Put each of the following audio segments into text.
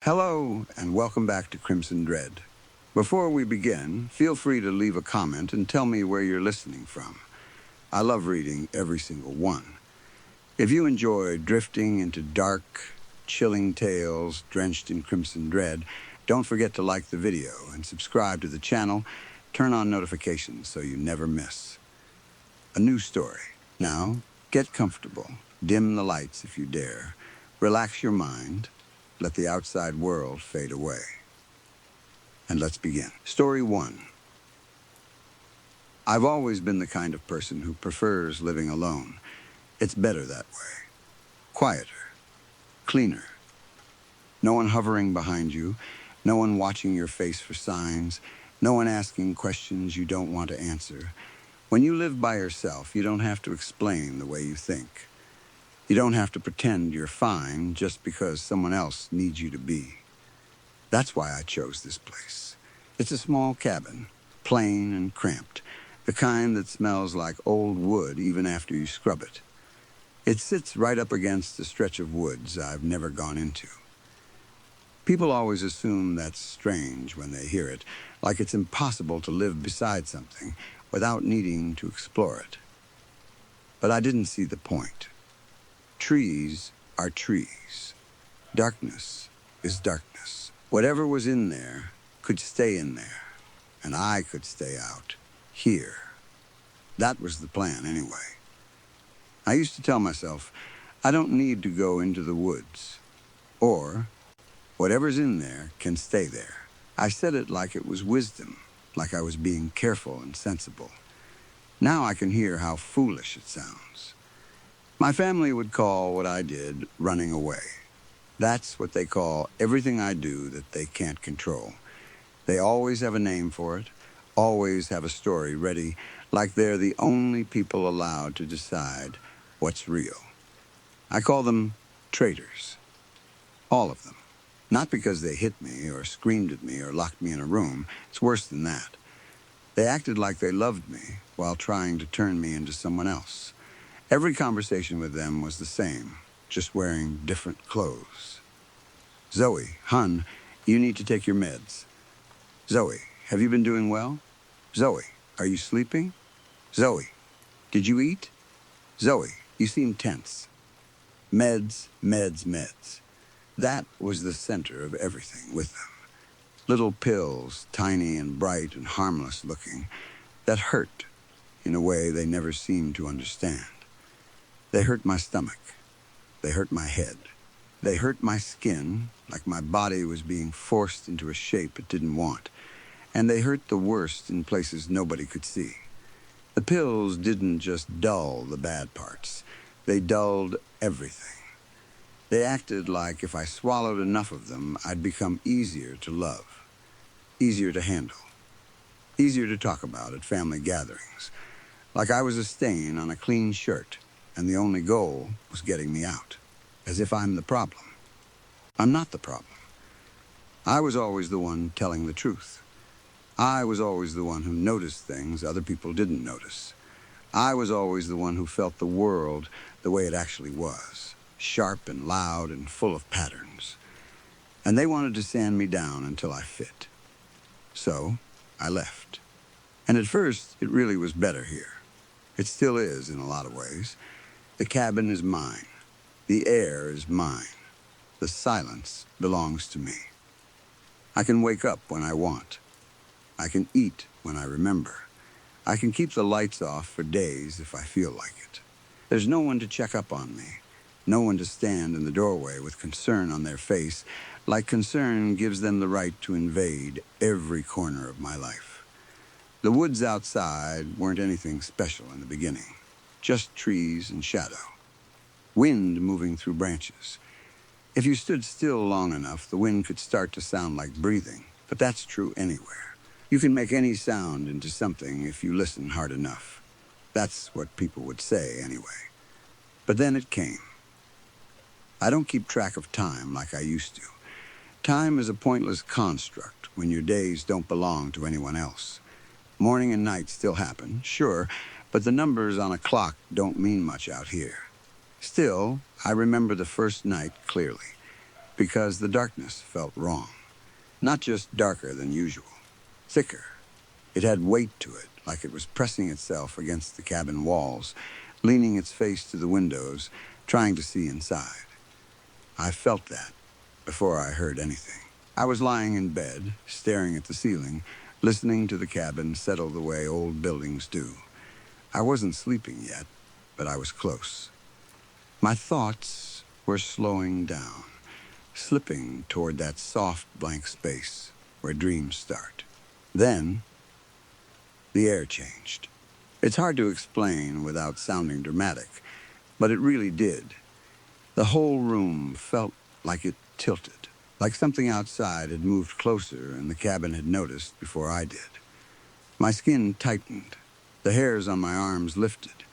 Hello, and welcome back to Crimson Dread. Before we begin, feel free to leave a comment and tell me where you're listening from. I love reading every single one. If you enjoy drifting into dark, chilling tales drenched in Crimson Dread, don't forget to like the video and subscribe to the channel. Turn on notifications so you never miss a new story. Now, get comfortable. Dim the lights if you dare. Relax your mind. Let the outside world fade away. And let's begin. Story 1. I've always been the kind of person who prefers living alone. It's better that way. Quieter. Cleaner. No one hovering behind you. No one watching your face for signs. No one asking questions you don't want to answer. When you live by yourself, you don't have to explain the way you think. You don't have to pretend you're fine just because someone else needs you to be. That's why I chose this place. It's a small cabin, plain and cramped, the kind that smells like old wood even after you scrub it. It sits right up against a stretch of woods I've never gone into. People always assume that's strange when they hear it, like it's impossible to live beside something without needing to explore it. But I didn't see the point. Trees are trees. Darkness is darkness. Whatever was in there could stay in there, and I could stay out here. That was the plan anyway. I used to tell myself, I don't need to go into the woods, or whatever's in there can stay there. I said it like it was wisdom, like I was being careful and sensible. Now I can hear how foolish it sounds. My family would call what I did running away. That's what they call everything I do that they can't control. They always have a name for it, always have a story ready, like they're the only people allowed to decide what's real. I call them traitors. All of them. Not because they hit me or screamed at me or locked me in a room. It's worse than that. They acted like they loved me while trying to turn me into someone else. Every conversation with them was the same, just wearing different clothes. Zoe, hun, you need to take your meds. Zoe, have you been doing well? Zoe, are you sleeping? Zoe, did you eat? Zoe, you seem tense. Meds, meds, meds. That was the center of everything with them. Little pills, tiny and bright and harmless looking, that hurt in a way they never seemed to understand. They hurt my stomach. They hurt my head. They hurt my skin, like my body was being forced into a shape it didn't want. And they hurt the worst in places nobody could see. The pills didn't just dull the bad parts. They dulled everything. They acted like if I swallowed enough of them, I'd become easier to love, easier to handle, easier to talk about at family gatherings, like I was a stain on a clean shirt, and the only goal was getting me out, as if I'm the problem. I'm not the problem. I was always the one telling the truth. I was always the one who noticed things other people didn't notice. I was always the one who felt the world the way it actually was, sharp and loud and full of patterns. And they wanted to sand me down until I fit. So I left. And at first, it really was better here. It still is in a lot of ways. The cabin is mine. The air is mine. The silence belongs to me. I can wake up when I want. I can eat when I remember. I can keep the lights off for days if I feel like it. There's no one to check up on me. No one to stand in the doorway with concern on their face, like concern gives them the right to invade every corner of my life. The woods outside weren't anything special in the beginning. Just trees and shadow. Wind moving through branches. If you stood still long enough, the wind could start to sound like breathing, but that's true anywhere. You can make any sound into something if you listen hard enough. That's what people would say anyway. But then it came. I don't keep track of time like I used to. Time is a pointless construct when your days don't belong to anyone else. Morning and night still happen, sure, but the numbers on a clock don't mean much out here. Still, I remember the first night clearly. because the darkness felt wrong. Not just darker than usual, thicker. It had weight to it, like it was pressing itself against the cabin walls, leaning its face to the windows, trying to see inside. I felt that before I heard anything. I was lying in bed, staring at the ceiling, listening to the cabin settle the way old buildings do. I wasn't sleeping yet, but I was close. My thoughts were slowing down, slipping toward that soft blank space where dreams start. Then, the air changed. It's hard to explain without sounding dramatic, but it really did. The whole room felt like it tilted, like something outside had moved closer and the cabin had noticed before I did. My skin tightened. The hairs on my arms lifted.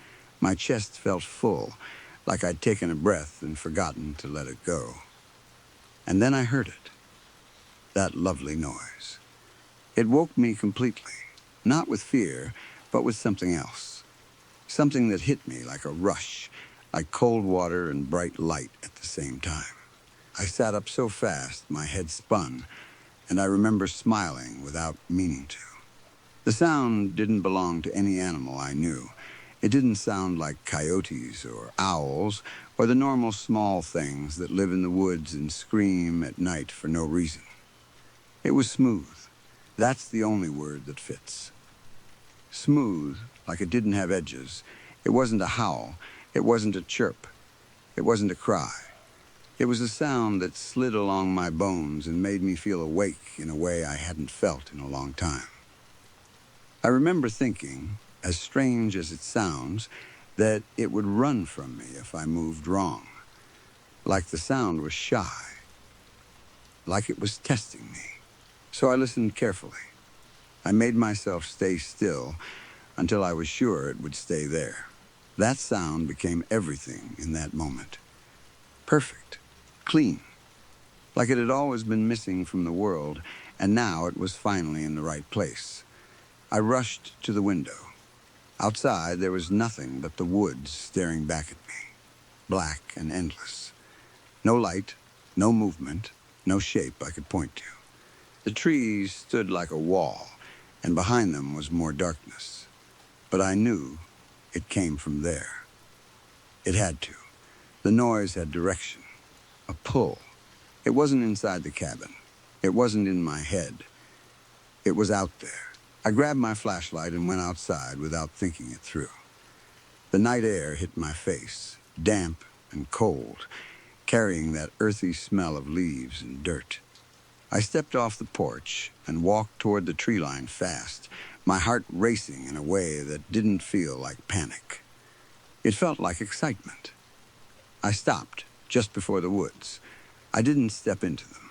My chest felt full, like I'd taken a breath and forgotten to let it go. And then I heard it, that lovely noise. It woke me completely, not with fear, but with something else. Something that hit me like a rush, like cold water and bright light at the same time. I sat up so fast my head spun, and I remember smiling without meaning to. The sound didn't belong to any animal I knew. It didn't sound like coyotes or owls or the normal small things that live in the woods and scream at night for no reason. It was smooth. That's the only word that fits. Smooth, like it didn't have edges. It wasn't a howl. It wasn't a chirp. It wasn't a cry. It was a sound that slid along my bones and made me feel awake in a way I hadn't felt in a long time. I remember thinking, as strange as it sounds, that it would run from me if I moved wrong. Like the sound was shy. Like it was testing me. So I listened carefully. I made myself stay still until I was sure it would stay there. That sound became everything in that moment. Perfect. Clean. Like it had always been missing from the world, and now it was finally in the right place. I rushed to the window. Outside, there was nothing but the woods staring back at me, black and endless. No light, no movement, no shape I could point to. The trees stood like a wall, and behind them was more darkness. But I knew it came from there. It had to. The noise had direction, a pull. It wasn't inside the cabin. It wasn't in my head. It was out there. I grabbed my flashlight and went outside without thinking it through. The night air hit my face, damp and cold, carrying that earthy smell of leaves and dirt. I stepped off the porch and walked toward the tree line fast, my heart racing in a way that didn't feel like panic. It felt like excitement. I stopped just before the woods. I didn't step into them.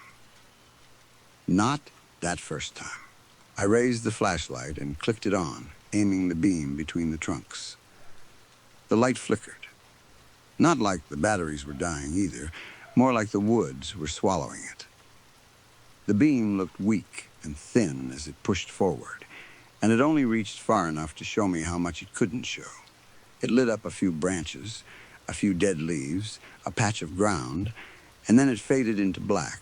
Not that first time. I raised the flashlight and clicked it on, aiming the beam between the trunks. The light flickered. Not like the batteries were dying either, more like the woods were swallowing it. The beam looked weak and thin as it pushed forward, and it only reached far enough to show me how much it couldn't show. It lit up a few branches, a few dead leaves, a patch of ground, and then it faded into black,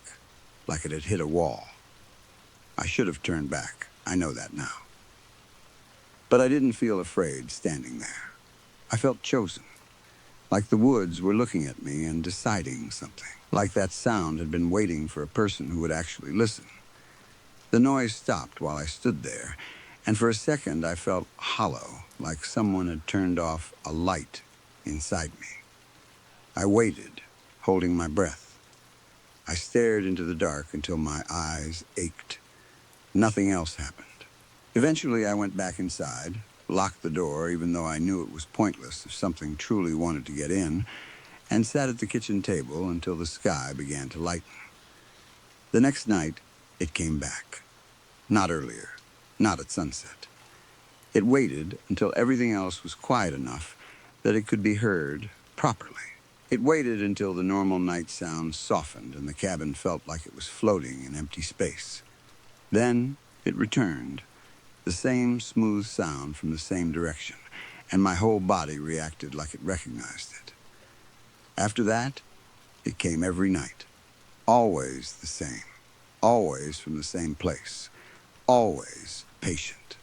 like it had hit a wall. I should have turned back. I know that now. But I didn't feel afraid standing there. I felt chosen, like the woods were looking at me and deciding something, like that sound had been waiting for a person who would actually listen. The noise stopped while I stood there, and for a second I felt hollow, like someone had turned off a light inside me. I waited, holding my breath. I stared into the dark until my eyes ached. Nothing else happened. Eventually, I went back inside, locked the door even though I knew it was pointless if something truly wanted to get in, and sat at the kitchen table until the sky began to lighten. The next night, it came back. Not earlier, not at sunset. It waited until everything else was quiet enough that it could be heard properly. It waited until the normal night sounds softened and the cabin felt like it was floating in empty space. Then it returned, the same smooth sound from the same direction, and my whole body reacted like it recognized it. After that, it came every night, Always the same. Always from the same place. Always patient.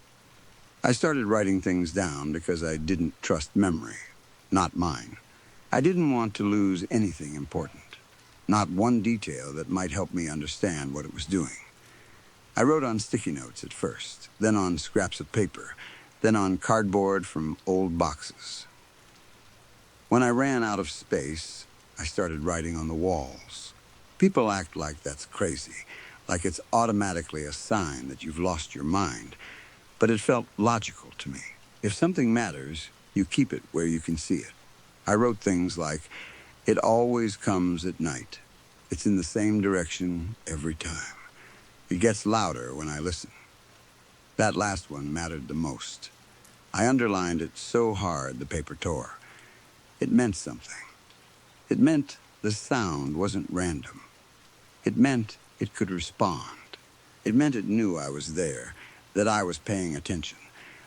I started writing things down because I didn't trust memory, not mine. I didn't want to lose anything important, not one detail that might help me understand what it was doing. I wrote on sticky notes at first, then on scraps of paper, then on cardboard from old boxes. When I ran out of space, I started writing on the walls. People act like that's crazy, like it's automatically a sign that you've lost your mind, but it felt logical to me. If something matters, you keep it where you can see it. I wrote things like, "It always comes at night. It's in the same direction every time. It gets louder when I listen." That last one mattered the most. I underlined it so hard the paper tore. It meant something. It meant the sound wasn't random. It meant it could respond. It meant it knew I was there, that I was paying attention,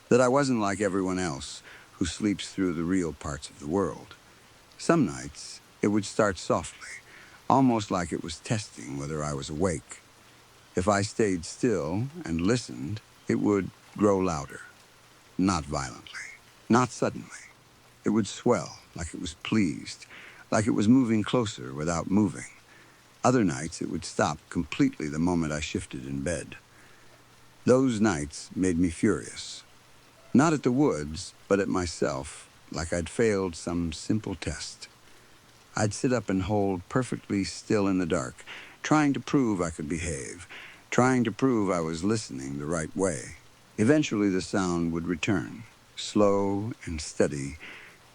that I wasn't like everyone else who sleeps through the real parts of the world. Some nights, it would start softly, almost like it was testing whether I was awake. If I stayed still and listened, it would grow louder, not violently, not suddenly. It would swell like it was pleased, like it was moving closer without moving. Other nights, it would stop completely the moment I shifted in bed. Those nights made me furious. Not at the woods, but at myself, like I'd failed some simple test. I'd sit up and hold perfectly still in the dark, trying to prove I could behave, trying to prove I was listening the right way. Eventually, the sound would return, slow and steady,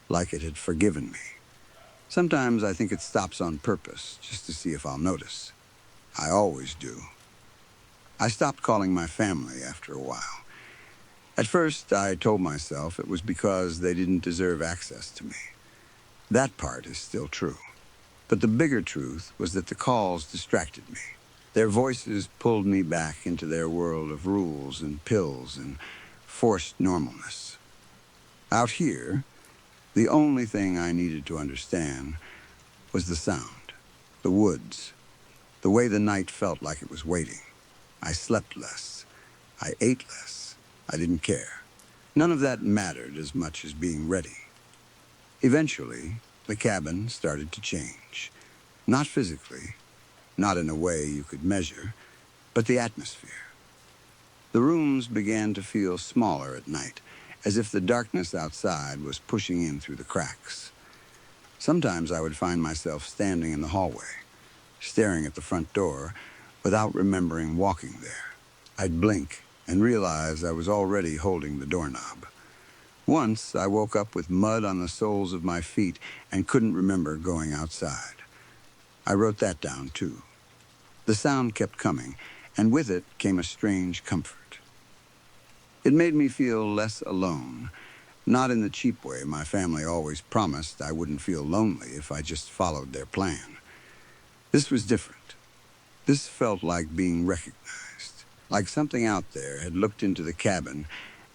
like it had forgiven me. Sometimes I think it stops on purpose, just to see if I'll notice. I always do. I stopped calling my family after a while. At first, I told myself it was because they didn't deserve access to me. That part is still true. But the bigger truth was that the calls distracted me. Their voices pulled me back into their world of rules and pills and forced normalness. Out here, the only thing I needed to understand was the sound, the woods, the way the night felt like it was waiting. I slept less. I ate less. I didn't care. None of that mattered as much as being ready. Eventually, the cabin started to change. Not physically, not in a way you could measure, but the atmosphere. The rooms began to feel smaller at night, as if the darkness outside was pushing in through the cracks. Sometimes I would find myself standing in the hallway, staring at the front door, without remembering walking there. I'd blink and realize I was already holding the doorknob. Once, I woke up with mud on the soles of my feet and couldn't remember going outside. I wrote that down, too. The sound kept coming, and with it came a strange comfort. It made me feel less alone, not in the cheap way my family always promised I wouldn't feel lonely if I just followed their plan. This was different. This felt like being recognized, like something out there had looked into the cabin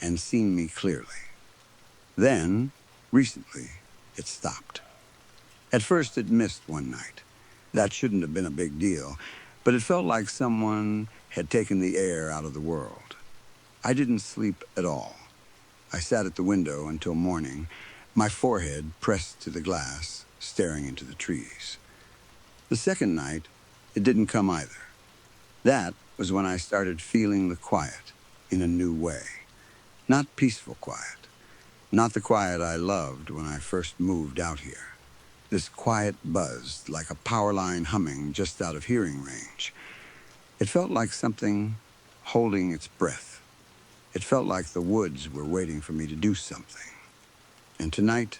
and seen me clearly. Then, recently, it stopped. At first, it missed one night. That shouldn't have been a big deal, but it felt like someone had taken the air out of the world. I didn't sleep at all. I sat at the window until morning, my forehead pressed to the glass, staring into the trees. The second night, it didn't come either. That was when I started feeling the quiet in a new way. Not peaceful quiet. Not the quiet I loved when I first moved out here. This quiet buzzed like a power line humming just out of hearing range. It felt like something holding its breath. It felt like the woods were waiting for me to do something. And tonight,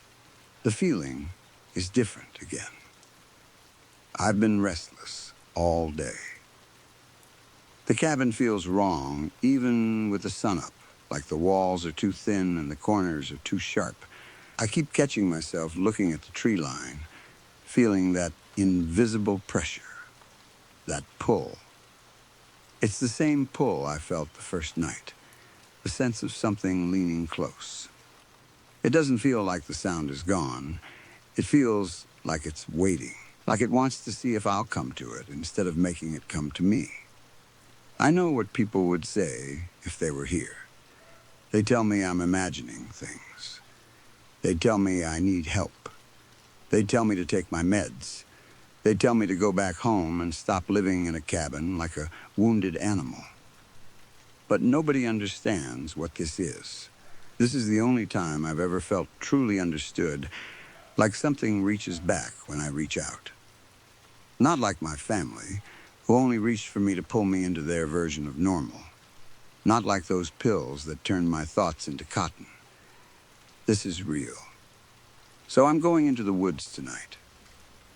the feeling is different again. I've been restless all day. The cabin feels wrong, even with the sun up, like the walls are too thin and the corners are too sharp. I keep catching myself looking at the tree line, feeling that invisible pressure, that pull. It's the same pull I felt the first night, the sense of something leaning close. It doesn't feel like the sound is gone. It feels like it's waiting, like it wants to see if I'll come to it instead of making it come to me. I know what people would say if they were here. They tell me I'm imagining things. They tell me I need help. They tell me to take my meds. They tell me to go back home and stop living in a cabin like a wounded animal. But nobody understands what this is. This is the only time I've ever felt truly understood, like something reaches back when I reach out. Not like my family, who only reached for me to pull me into their version of normal. Not like those pills that turned my thoughts into cotton. This is real. So I'm going into the woods tonight.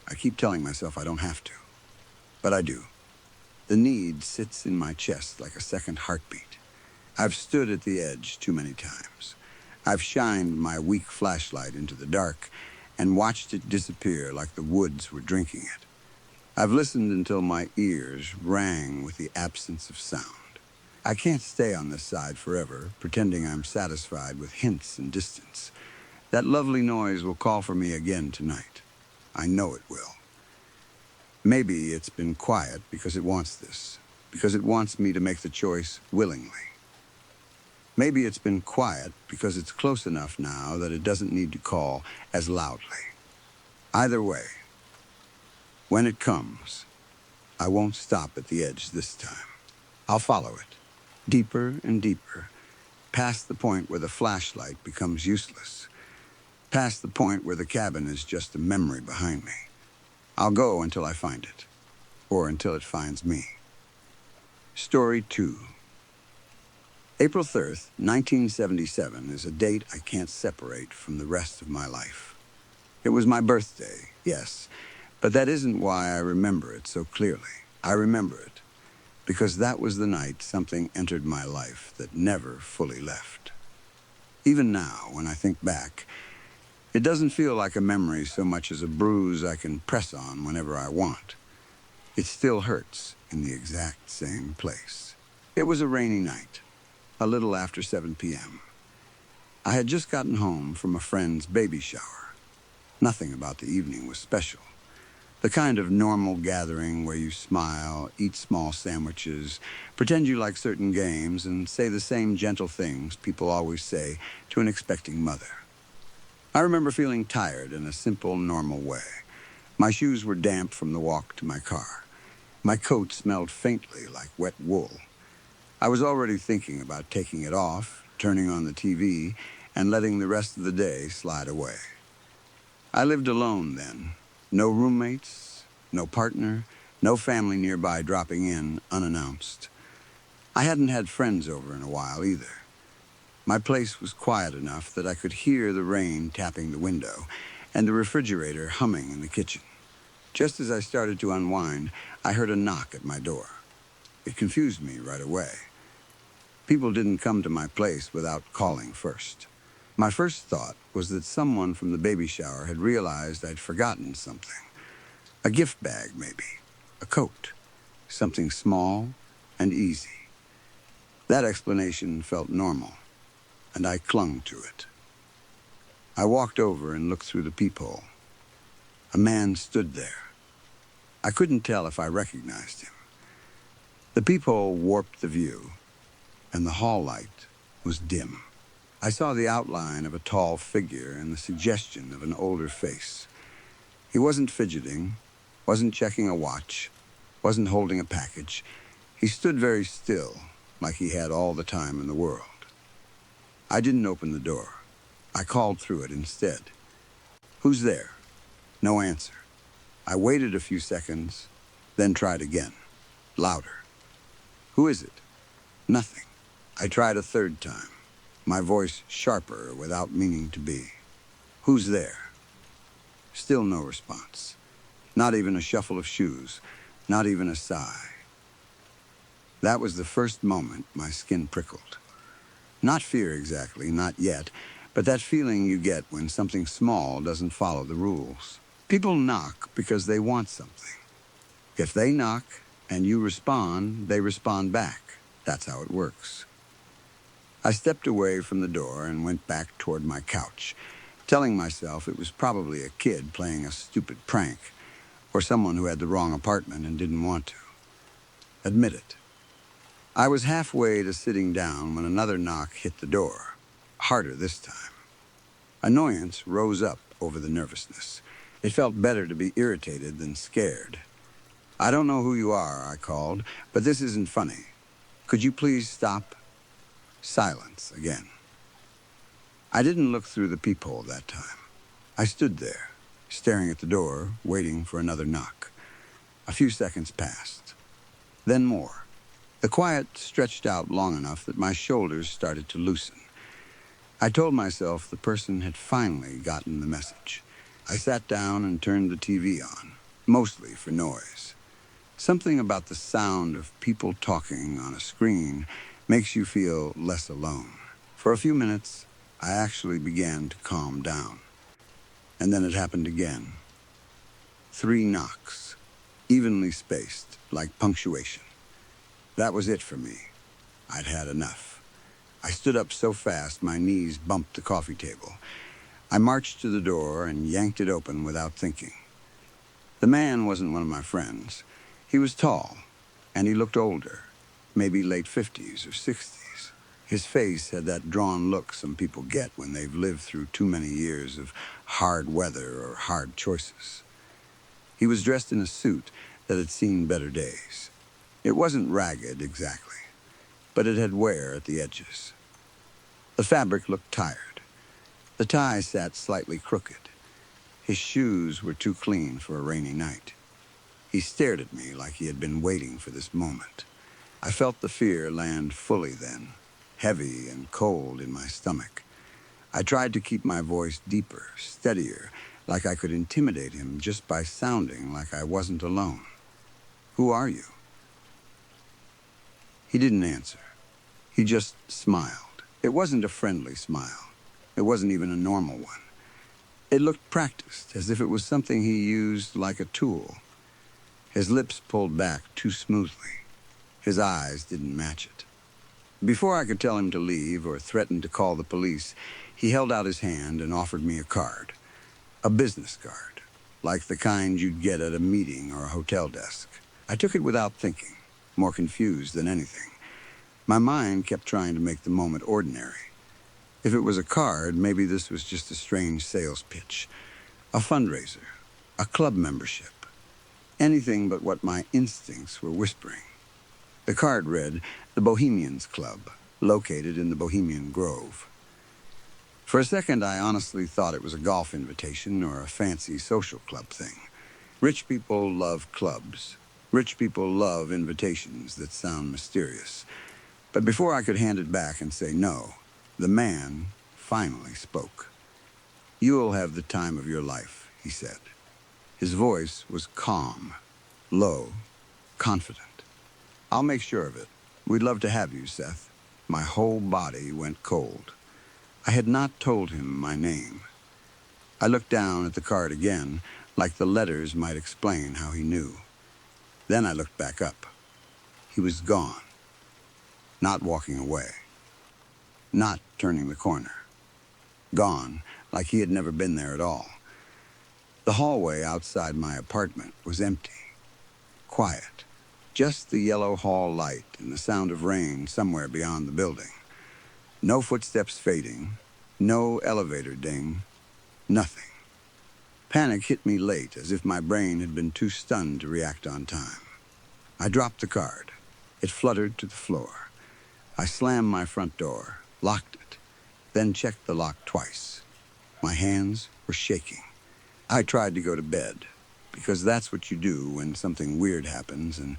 I keep telling myself I don't have to, but I do. The need sits in my chest like a second heartbeat. I've stood at the edge too many times. I've shined my weak flashlight into the dark and watched it disappear like the woods were drinking it. I've listened until my ears rang with the absence of sound. I can't stay on this side forever, pretending I'm satisfied with hints and distance. That lovely noise will call for me again tonight. I know it will. Maybe it's been quiet because it wants this, because it wants me to make the choice willingly. Maybe it's been quiet because it's close enough now that it doesn't need to call as loudly. Either way, when it comes, I won't stop at the edge this time. I'll follow it, deeper and deeper, past the point where the flashlight becomes useless, past the point where the cabin is just a memory behind me. I'll go until I find it, or until it finds me. Story 2. April 3rd, 1977 is a date I can't separate from the rest of my life. It was my birthday, yes, but that isn't why I remember it so clearly. I remember it because that was the night something entered my life that never fully left. Even now, when I think back, it doesn't feel like a memory so much as a bruise I can press on whenever I want. It still hurts in the exact same place. It was a rainy night, a little after 7 p.m. I had just gotten home from a friend's baby shower. Nothing about the evening was special. The kind of normal gathering where you smile, eat small sandwiches, pretend you like certain games, and say the same gentle things people always say to an expecting mother. I remember feeling tired in a simple, normal way. My shoes were damp from the walk to my car. My coat smelled faintly like wet wool. I was already thinking about taking it off, turning on the TV, and letting the rest of the day slide away. I lived alone then. No roommates, no partner, no family nearby dropping in unannounced. I hadn't had friends over in a while either. My place was quiet enough that I could hear the rain tapping the window and the refrigerator humming in the kitchen. Just as I started to unwind, I heard a knock at my door. It confused me right away. People didn't come to my place without calling first. My first thought was that someone from the baby shower had realized I'd forgotten something. A gift bag, maybe. A coat. Something small and easy. That explanation felt normal, and I clung to it. I walked over and looked through the peephole. A man stood there. I couldn't tell if I recognized him. The peephole warped the view, and the hall light was dim. I saw the outline of a tall figure and the suggestion of an older face. He wasn't fidgeting, wasn't checking a watch, wasn't holding a package. He stood very still, like he had all the time in the world. I didn't open the door. I called through it instead. "Who's there?" No answer. I waited a few seconds, then tried again, louder. "Who is it?" Nothing. I tried a third time, my voice sharper without meaning to be. "Who's there?" Still no response. Not even a shuffle of shoes, not even a sigh. That was the first moment my skin prickled. Not fear exactly, not yet, but that feeling you get when something small doesn't follow the rules. People knock because they want something. If they knock and you respond, they respond back. That's how it works. I stepped away from the door and went back toward my couch, telling myself it was probably a kid playing a stupid prank, or someone who had the wrong apartment and didn't want to. Admit it. I was halfway to sitting down when another knock hit the door, harder this time. Annoyance rose up over the nervousness. It felt better to be irritated than scared. "I don't know who you are," I called, "but this isn't funny. Could you please stop?" Silence again. I didn't look through the peephole that time. I stood there, staring at the door, waiting for another knock. A few seconds passed. Then more. The quiet stretched out long enough that my shoulders started to loosen. I told myself the person had finally gotten the message. I sat down and turned the TV on, mostly for noise. Something about the sound of people talking on a screen makes you feel less alone. For a few minutes, I actually began to calm down. And then it happened again. 3 knocks, evenly spaced, like punctuation. That was it for me. I'd had enough. I stood up so fast my knees bumped the coffee table. I marched to the door and yanked it open without thinking. The man wasn't one of my friends. He was tall, and he looked older, maybe late 50s or 60s. His face had that drawn look some people get when they've lived through too many years of hard weather or hard choices. He was dressed in a suit that had seen better days. It wasn't ragged exactly, but it had wear at the edges. The fabric looked tired. The tie sat slightly crooked. His shoes were too clean for a rainy night. He stared at me like he had been waiting for this moment. I felt the fear land fully then, heavy and cold in my stomach. I tried to keep my voice deeper, steadier, like I could intimidate him just by sounding like I wasn't alone. "Who are you?" He didn't answer. He just smiled. It wasn't a friendly smile. It wasn't even a normal one. It looked practiced, as if it was something he used like a tool. His lips pulled back too smoothly. His eyes didn't match it. Before I could tell him to leave or threaten to call the police, he held out his hand and offered me a card. A business card, like the kind you'd get at a meeting or a hotel desk. I took it without thinking, more confused than anything. My mind kept trying to make the moment ordinary. If it was a card, maybe this was just a strange sales pitch, a fundraiser, a club membership, anything but what my instincts were whispering. The card read, "The Bohemians Club, located in the Bohemian Grove." For a second, I honestly thought it was a golf invitation or a fancy social club thing. Rich people love clubs. Rich people love invitations that sound mysterious. But before I could hand it back and say no, the man finally spoke. "You'll have the time of your life," he said. His voice was calm, low, confident. "I'll make sure of it. We'd love to have you, Seth." My whole body went cold. I had not told him my name. I looked down at the card again, like the letters might explain how he knew. Then I looked back up. He was gone. Not walking away. Not turning the corner. Gone, like he had never been there at all. The hallway outside my apartment was empty. Quiet. Just the yellow hall light and the sound of rain somewhere beyond the building. No footsteps fading. No elevator ding. Nothing. Panic hit me late, as if my brain had been too stunned to react on time. I dropped the card. It fluttered to the floor. I slammed my front door, locked it, then checked the lock twice. My hands were shaking. I tried to go to bed, because that's what you do when something weird happens and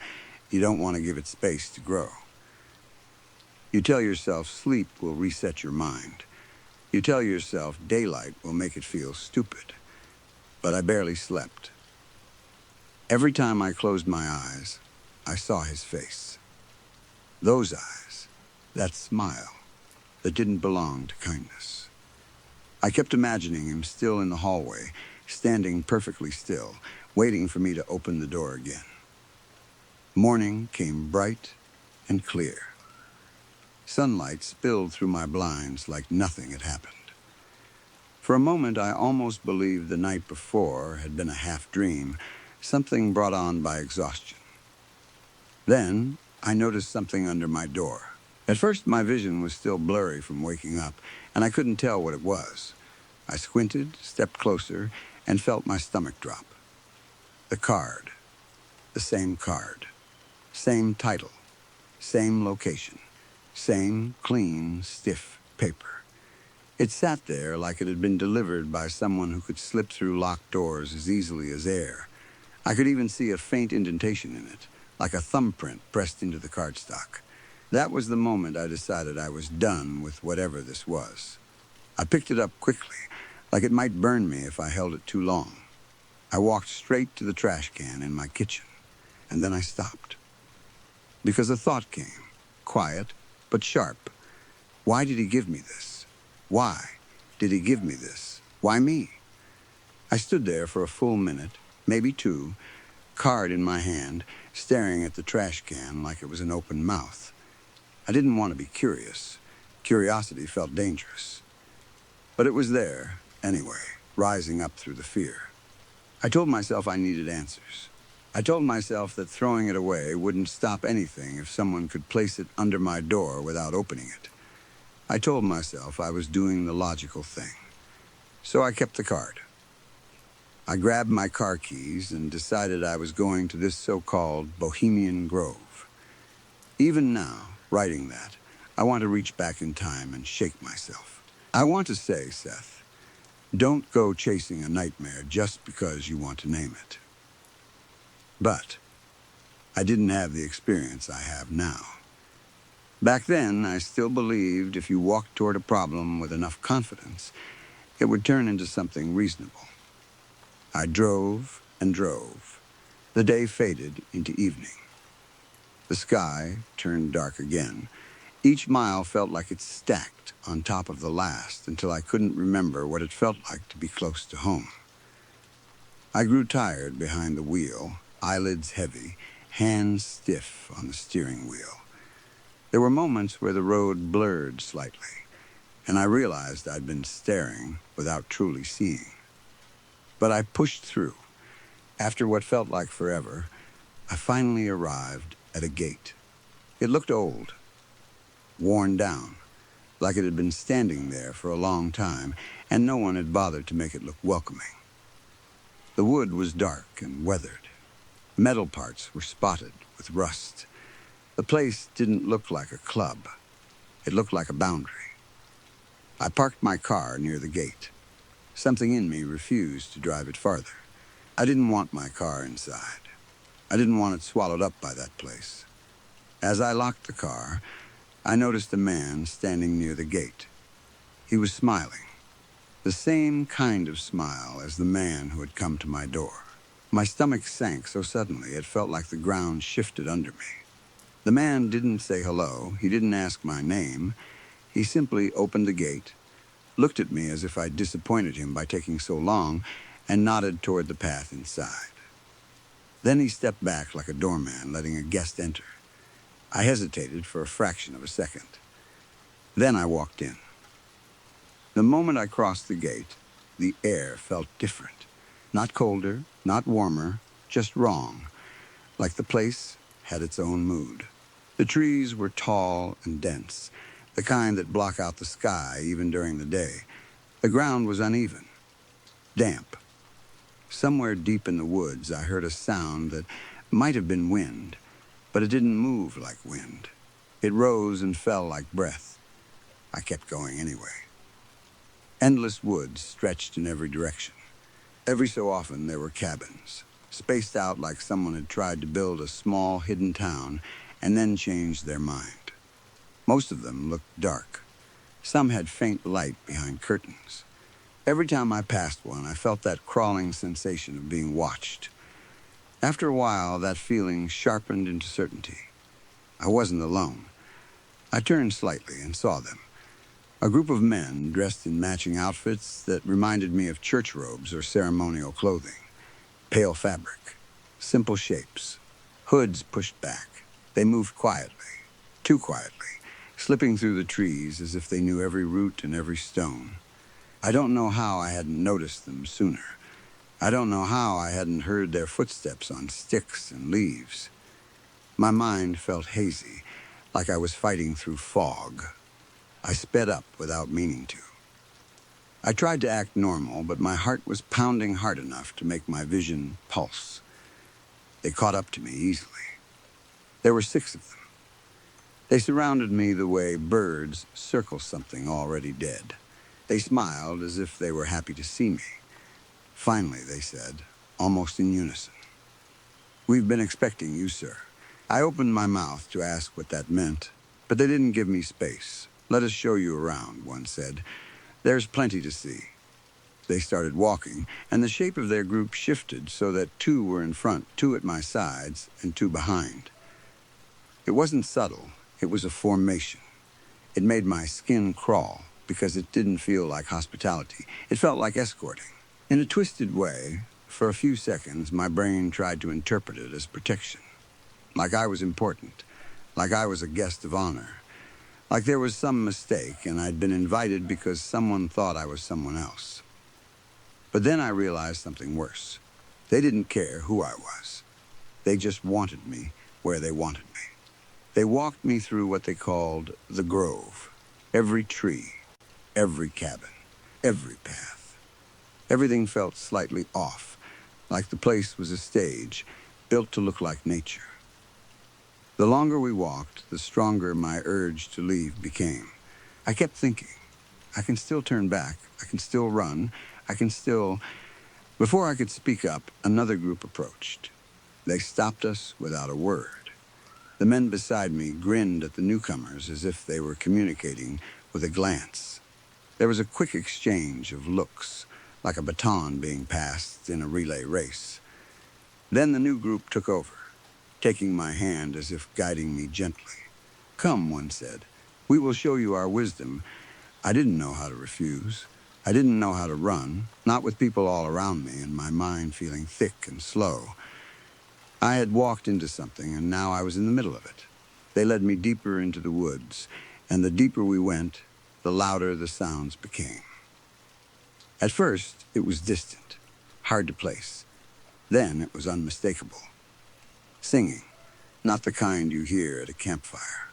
you don't want to give it space to grow. You tell yourself sleep will reset your mind. You tell yourself daylight will make it feel stupid. But I barely slept. Every time I closed my eyes, I saw his face. Those eyes, that smile that didn't belong to kindness. I kept imagining him still in the hallway, standing perfectly still, waiting for me to open the door again. Morning came bright and clear. Sunlight spilled through my blinds like nothing had happened. For a moment, I almost believed the night before had been a half dream, something brought on by exhaustion. Then I noticed something under my door. At first, my vision was still blurry from waking up, and I couldn't tell what it was. I squinted, stepped closer, and felt my stomach drop. The card. The same card. Same title. Same location. Same clean, stiff paper. It sat there like it had been delivered by someone who could slip through locked doors as easily as air. I could even see a faint indentation in it, like a thumbprint pressed into the cardstock. That was the moment I decided I was done with whatever this was. I picked it up quickly, like it might burn me if I held it too long. I walked straight to the trash can in my kitchen, and then I stopped. Because a thought came, quiet but sharp. Why did he give me this? Why did he give me this? Why me? I stood there for a full minute, maybe two, card in my hand, staring at the trash can like it was an open mouth. I didn't want to be curious. Curiosity felt dangerous. But it was there, anyway, rising up through the fear. I told myself I needed answers. I told myself that throwing it away wouldn't stop anything if someone could place it under my door without opening it. I told myself I was doing the logical thing. So I kept the card. I grabbed my car keys and decided I was going to this so-called Bohemian Grove. Even now, writing that, I want to reach back in time and shake myself. I want to say, Seth, don't go chasing a nightmare just because you want to name it. But I didn't have the experience I have now. Back then, I still believed if you walked toward a problem with enough confidence, it would turn into something reasonable. I drove and drove. The day faded into evening. The sky turned dark again. Each mile felt like it stacked on top of the last until I couldn't remember what it felt like to be close to home. I grew tired behind the wheel, eyelids heavy, hands stiff on the steering wheel. There were moments where the road blurred slightly, and I realized I'd been staring without truly seeing. But I pushed through. After what felt like forever, I finally arrived at a gate. It looked old, worn down, like it had been standing there for a long time, and no one had bothered to make it look welcoming. The wood was dark and weathered. Metal parts were spotted with rust. The place didn't look like a club. It looked like a boundary. I parked my car near the gate. Something in me refused to drive it farther. I didn't want my car inside. I didn't want it swallowed up by that place. As I locked the car, I noticed a man standing near the gate. He was smiling, the same kind of smile as the man who had come to my door. My stomach sank so suddenly it felt like the ground shifted under me. The man didn't say hello. He didn't ask my name. He simply opened the gate, looked at me as if I'd disappointed him by taking so long, and nodded toward the path inside. Then he stepped back like a doorman letting a guest enter. I hesitated for a fraction of a second. Then I walked in. The moment I crossed the gate, the air felt different. Not colder, not warmer, just wrong, like the place had its own mood. The trees were tall and dense, the kind that block out the sky even during the day. The ground was uneven, damp. Somewhere deep in the woods, I heard a sound that might have been wind, but it didn't move like wind. It rose and fell like breath. I kept going anyway. Endless woods stretched in every direction. Every so often, there were cabins, spaced out like someone had tried to build a small hidden town and then changed their mind. Most of them looked dark. Some had faint light behind curtains. Every time I passed one, I felt that crawling sensation of being watched. After a while, that feeling sharpened into certainty. I wasn't alone. I turned slightly and saw them. A group of men dressed in matching outfits that reminded me of church robes or ceremonial clothing. Pale fabric, simple shapes, hoods pushed back. They moved quietly, too quietly, slipping through the trees as if they knew every root and every stone. I don't know how I hadn't noticed them sooner. I don't know how I hadn't heard their footsteps on sticks and leaves. My mind felt hazy, like I was fighting through fog. I sped up without meaning to. I tried to act normal, but my heart was pounding hard enough to make my vision pulse. They caught up to me easily. There were 6 of them. They surrounded me the way birds circle something already dead. They smiled as if they were happy to see me. Finally, they said, almost in unison, "We've been expecting you, sir." I opened my mouth to ask what that meant, but they didn't give me space. "Let us show you around," one said. "There's plenty to see." They started walking, and the shape of their group shifted so that 2 were in front, 2 at my sides, and 2 behind. It wasn't subtle, it was a formation. It made my skin crawl because it didn't feel like hospitality. It felt like escorting. In a twisted way, for a few seconds, my brain tried to interpret it as protection. Like I was important, like I was a guest of honor, like there was some mistake and I'd been invited because someone thought I was someone else. But then I realized something worse. They didn't care who I was. They just wanted me where they wanted me. They walked me through what they called the grove. Every tree, every cabin, every path. Everything felt slightly off, like the place was a stage built to look like nature. The longer we walked, the stronger my urge to leave became. I kept thinking, I can still turn back, I can still run, I can still... Before I could speak up, another group approached. They stopped us without a word. The men beside me grinned at the newcomers as if they were communicating with a glance. There was a quick exchange of looks, like a baton being passed in a relay race. Then the new group took over, taking my hand as if guiding me gently. "Come," one said, "we will show you our wisdom." I didn't know how to refuse. I didn't know how to run, not with people all around me and my mind feeling thick and slow. I had walked into something, and now I was in the middle of it. They led me deeper into the woods, and the deeper we went, the louder the sounds became. At first, it was distant, hard to place. Then it was unmistakable. Singing, not the kind you hear at a campfire.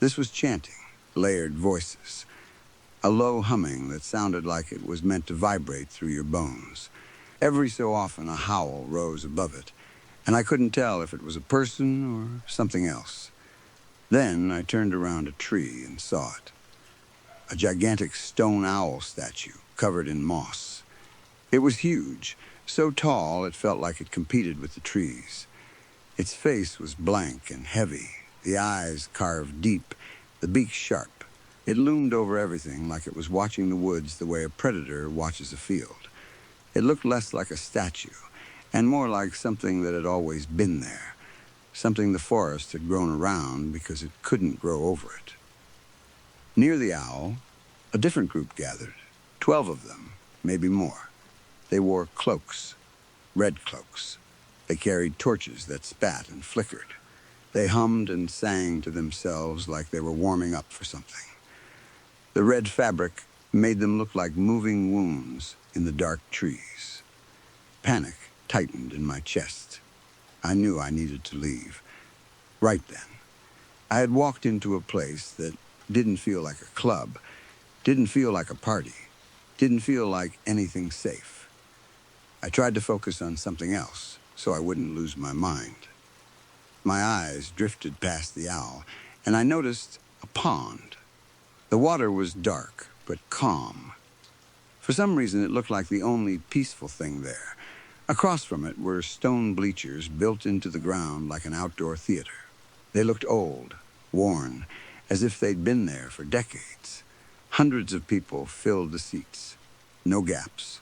This was chanting, layered voices, a low humming that sounded like it was meant to vibrate through your bones. Every so often a howl rose above it, and I couldn't tell if it was a person or something else. Then I turned around a tree and saw it. A gigantic stone owl statue covered in moss. It was huge, so tall it felt like it competed with the trees. Its face was blank and heavy, the eyes carved deep, the beak sharp. It loomed over everything like it was watching the woods the way a predator watches a field. It looked less like a statue, and more like something that had always been there, something the forest had grown around because it couldn't grow over it. Near the owl, a different group gathered, 12 of them, maybe more. They wore cloaks, red cloaks. They carried torches that spat and flickered. They hummed and sang to themselves like they were warming up for something. The red fabric made them look like moving wounds in the dark trees. Panic tightened in my chest. I knew I needed to leave. Right then. I had walked into a place that didn't feel like a club, didn't feel like a party, didn't feel like anything safe. I tried to focus on something else so I wouldn't lose my mind. My eyes drifted past the owl, and I noticed a pond. The water was dark, but calm. For some reason, it looked like the only peaceful thing there. Across from it were stone bleachers built into the ground like an outdoor theater. They looked old, worn, as if they'd been there for decades. Hundreds of people filled the seats. No gaps.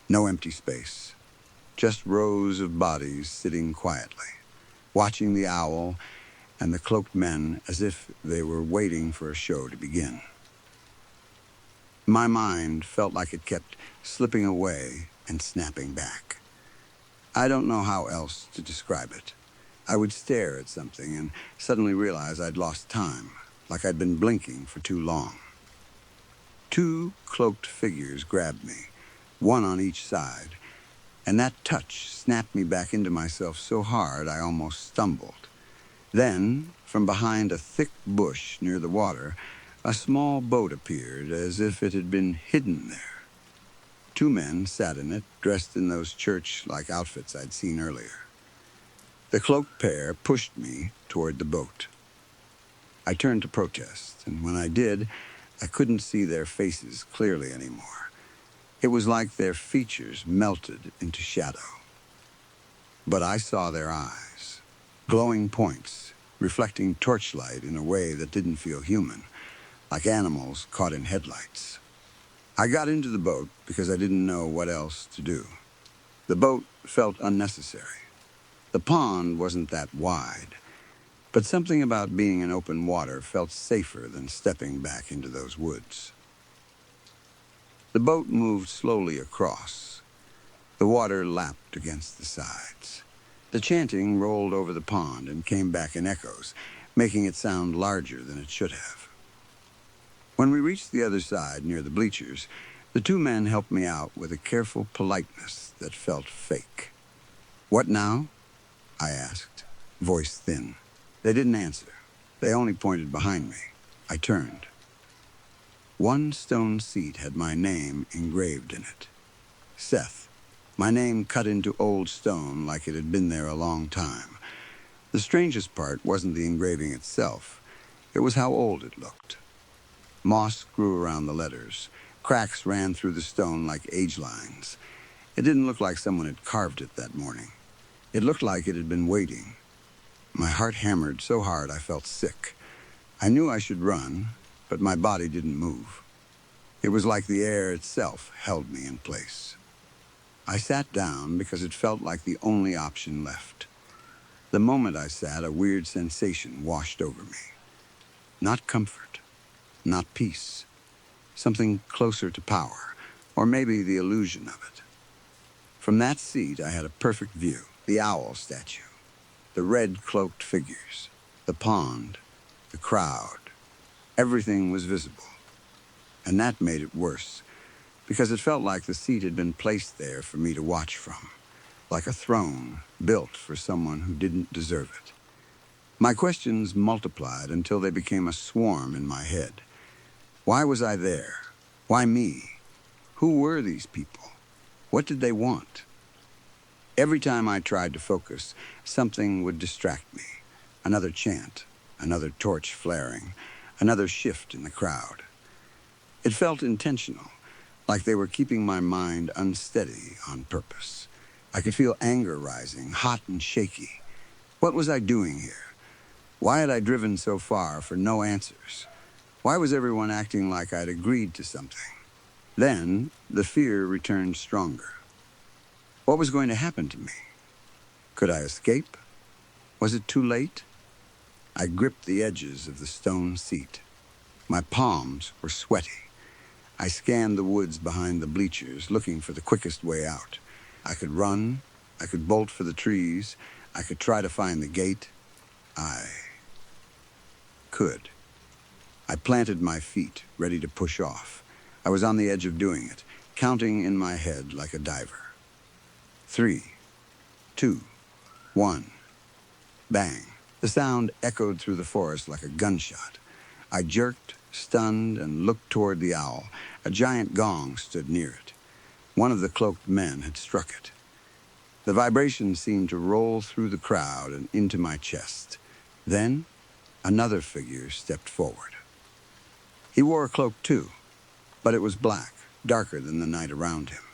No empty space. Just rows of bodies sitting quietly, watching the owl and the cloaked men as if they were waiting for a show to begin. My mind felt like it kept slipping away and snapping back. I don't know how else to describe it. I would stare at something and suddenly realize I'd lost time, like I'd been blinking for too long. 2 cloaked figures grabbed me, one on each side. and that touch snapped me back into myself so hard I almost stumbled. Then, from behind a thick bush near the water, a small boat appeared as if it had been hidden there. Two men sat in it, dressed in those church-like outfits I'd seen earlier. The cloaked pair pushed me toward the boat. I turned to protest, and when I did, I couldn't see their faces clearly anymore. It was like their features melted into shadow. But I saw their eyes, glowing points, reflecting torchlight in a way that didn't feel human, like animals caught in headlights. I got into the boat because I didn't know what else to do. The boat felt unnecessary. The pond wasn't that wide, but something about being in open water felt safer than stepping back into those woods. The boat moved slowly across. The water lapped against the sides. The chanting rolled over the pond and came back in echoes, making it sound larger than it should have. When we reached the other side, near the bleachers, the two men helped me out with a careful politeness that felt fake. "What now?" I asked, voice thin. They didn't answer. They only pointed behind me. I turned. One stone seat had my name engraved in it. Seth. My name cut into old stone like it had been there a long time. The strangest part wasn't the engraving itself. It was how old it looked. Moss grew around the letters. Cracks ran through the stone like age lines. It didn't look like someone had carved it that morning. It looked like it had been waiting. My heart hammered so hard I felt sick. I knew I should run, but my body didn't move. It was like the air itself held me in place. I sat down because it felt like the only option left. The moment I sat, a weird sensation washed over me. Not comfort, not peace. Something closer to power, or maybe the illusion of it. From that seat, I had a perfect view. The owl statue, the red-cloaked figures, the pond, the crowd. Everything was visible. And that made it worse, because it felt like the seat had been placed there for me to watch from, like a throne built for someone who didn't deserve it. My questions multiplied until they became a swarm in my head. Why was I there? Why me? Who were these people? What did they want? Every time I tried to focus, something would distract me. Another chant, another torch flaring, another shift in the crowd. It felt intentional, like they were keeping my mind unsteady on purpose. I could feel anger rising, hot and shaky. What was I doing here? Why had I driven so far for no answers? Why was everyone acting like I'd agreed to something? Then, the fear returned stronger. What was going to happen to me? Could I escape? Was it too late? I gripped the edges of the stone seat. My palms were sweaty. I scanned the woods behind the bleachers, looking for the quickest way out. I could run. I could bolt for the trees. I could try to find the gate. I could. I planted my feet, ready to push off. I was on the edge of doing it, counting in my head like a diver. 3, 2, 1. Bang. The sound echoed through the forest like a gunshot. I jerked, stunned, and looked toward the owl. A giant gong stood near it. One of the cloaked men had struck it. The vibration seemed to roll through the crowd and into my chest. Then, another figure stepped forward. He wore a cloak too, but it was black, darker than the night around him.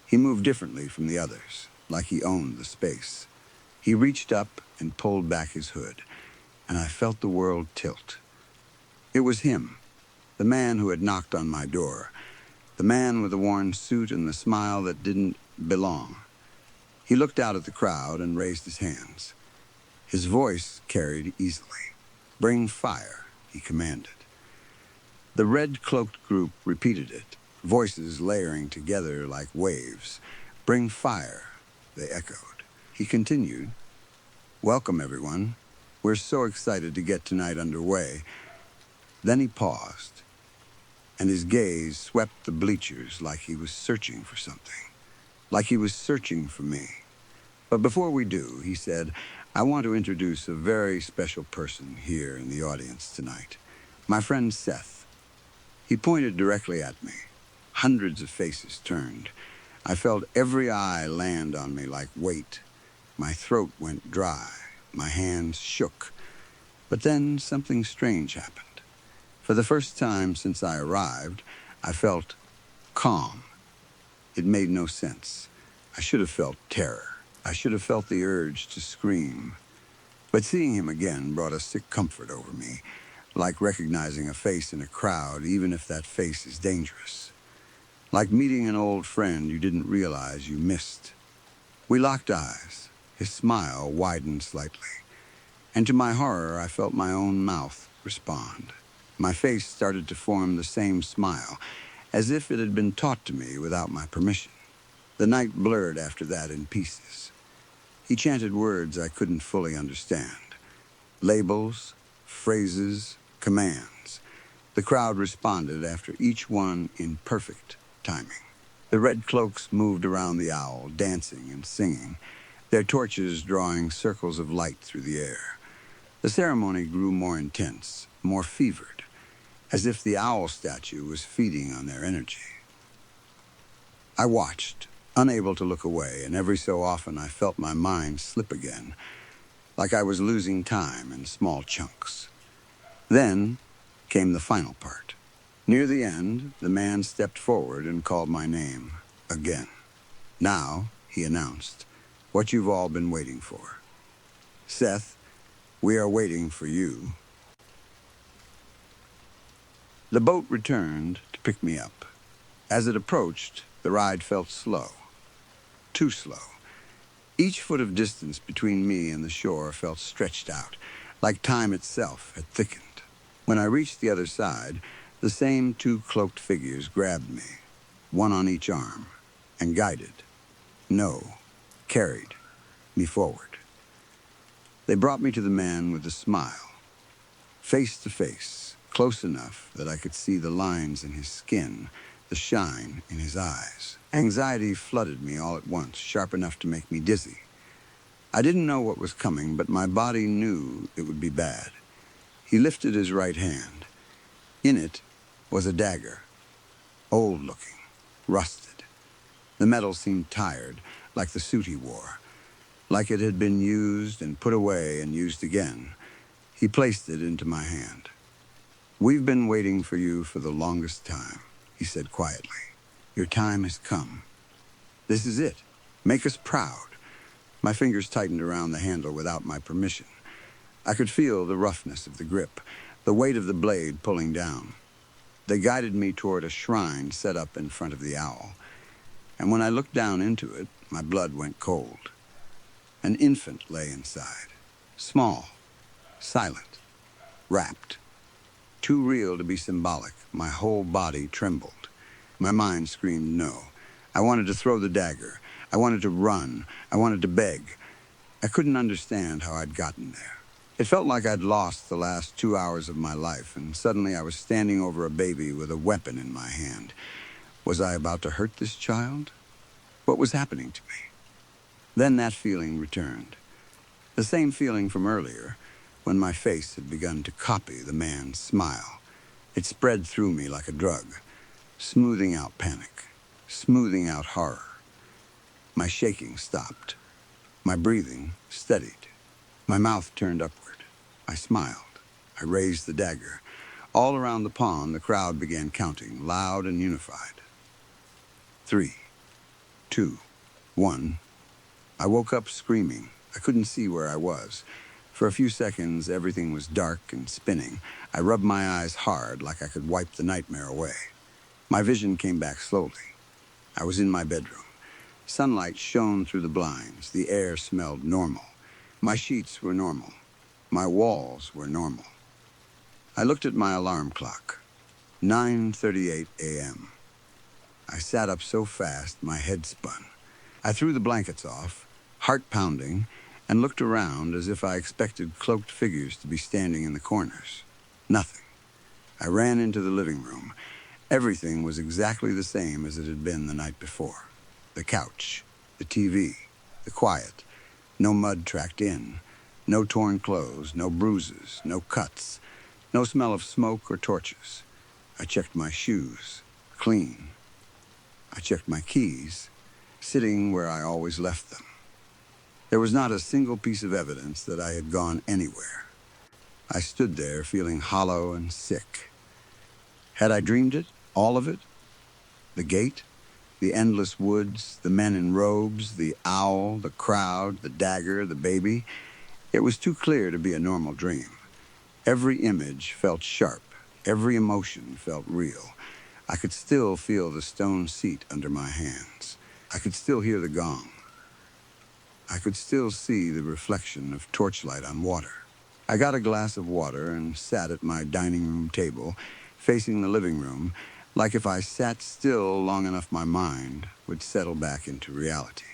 He moved differently from the others, like he owned the space. He reached up and pulled back his hood, and I felt the world tilt. It was him, the man who had knocked on my door, the man with the worn suit and the smile that didn't belong. He looked out at the crowd and raised his hands. His voice carried easily. "Bring fire," he commanded. The red-cloaked group repeated it, voices layering together like waves. "Bring fire," they echoed. He continued, "Welcome, everyone. We're so excited to get tonight underway." Then he paused, and his gaze swept the bleachers like he was searching for something. like he was searching for me. But before we do, he said, I want to introduce a very special person here in the audience tonight. My friend Seth. He pointed directly at me. Hundreds of faces turned. I felt every eye land on me like weight. My throat went dry. My hands shook. But then something strange happened. For the first time since I arrived, I felt calm. It made no sense. I should have felt terror. I should have felt the urge to scream. But seeing him again brought a sick comfort over me, like recognizing a face in a crowd, even if that face is dangerous. Like meeting an old friend you didn't realize you missed. We locked eyes. His smile widened slightly. And to my horror, I felt my own mouth respond. My face started to form the same smile, as if it had been taught to me without my permission. The night blurred after that in pieces. He chanted words I couldn't fully understand. Labels, phrases, commands. The crowd responded after each one in perfect timing. The red cloaks moved around the owl, dancing and singing, their torches drawing circles of light through the air. The ceremony grew more intense, more fevered, as if the owl statue was feeding on their energy. I watched, unable to look away, and every so often I felt my mind slip again, like I was losing time in small chunks. Then came the final part. Near the end, the man stepped forward and called my name again. Now, he announced, what you've all been waiting for. Seth, we are waiting for you. The boat returned to pick me up. As it approached, the ride felt slow. Too slow. Each foot of distance between me and the shore felt stretched out, like time itself had thickened. When I reached the other side, the same two cloaked figures grabbed me, one on each arm, and guided, carried me forward. They brought me to the man with the smile, face to face, close enough that I could see the lines in his skin, the shine in his eyes. Anxiety flooded me all at once, sharp enough to make me dizzy. I didn't know what was coming, but my body knew it would be bad. He lifted his right hand. In it was a dagger, old-looking, rusted. The metal seemed tired, like the suit he wore, like it had been used and put away and used again. He placed it into my hand. We've been waiting for you for the longest time, he said quietly. Your time has come. This is it. Make us proud. My fingers tightened around the handle without my permission. I could feel the roughness of the grip, the weight of the blade pulling down. They guided me toward a shrine set up in front of the owl. And when I looked down into it, my blood went cold. An infant lay inside. Small, silent, wrapped. Too real to be symbolic, my whole body trembled. My mind screamed no. I wanted to throw the dagger. I wanted to run. I wanted to beg. I couldn't understand how I'd gotten there. It felt like I'd lost the last 2 hours of my life, and suddenly I was standing over a baby with a weapon in my hand. Was I about to hurt this child? What was happening to me? Then that feeling returned. The same feeling from earlier, when my face had begun to copy the man's smile. It spread through me like a drug, smoothing out panic, smoothing out horror. My shaking stopped. My breathing steadied. My mouth turned upward. I smiled. I raised the dagger. All around the pond, the crowd began counting, loud and unified. 3, 2, 1. I woke up screaming. I couldn't see where I was. For a few seconds, everything was dark and spinning. I rubbed my eyes hard, like I could wipe the nightmare away. My vision came back slowly. I was in my bedroom. Sunlight shone through the blinds. The air smelled normal. My sheets were normal. My walls were normal. I looked at my alarm clock. 9:38 a.m. I sat up so fast, my head spun. I threw the blankets off, heart pounding, and looked around as if I expected cloaked figures to be standing in the corners. Nothing. I ran into the living room. Everything was exactly the same as it had been the night before. the couch, the TV, the quiet. No mud tracked in, no torn clothes, no bruises, no cuts, no smell of smoke or torches. I checked my shoes, clean. I checked my keys, sitting where I always left them. There was not a single piece of evidence that I had gone anywhere. I stood there feeling hollow and sick. Had I dreamed it, all of it? The gate, the endless woods, the men in robes, the owl, the crowd, the dagger, the baby. It was too clear to be a normal dream. Every image felt sharp. Every emotion felt real. I could still feel the stone seat under my hands. I could still hear the gong. I could still see the reflection of torchlight on water. I got a glass of water and sat at my dining room table, facing the living room, like if I sat still long enough my mind would settle back into reality.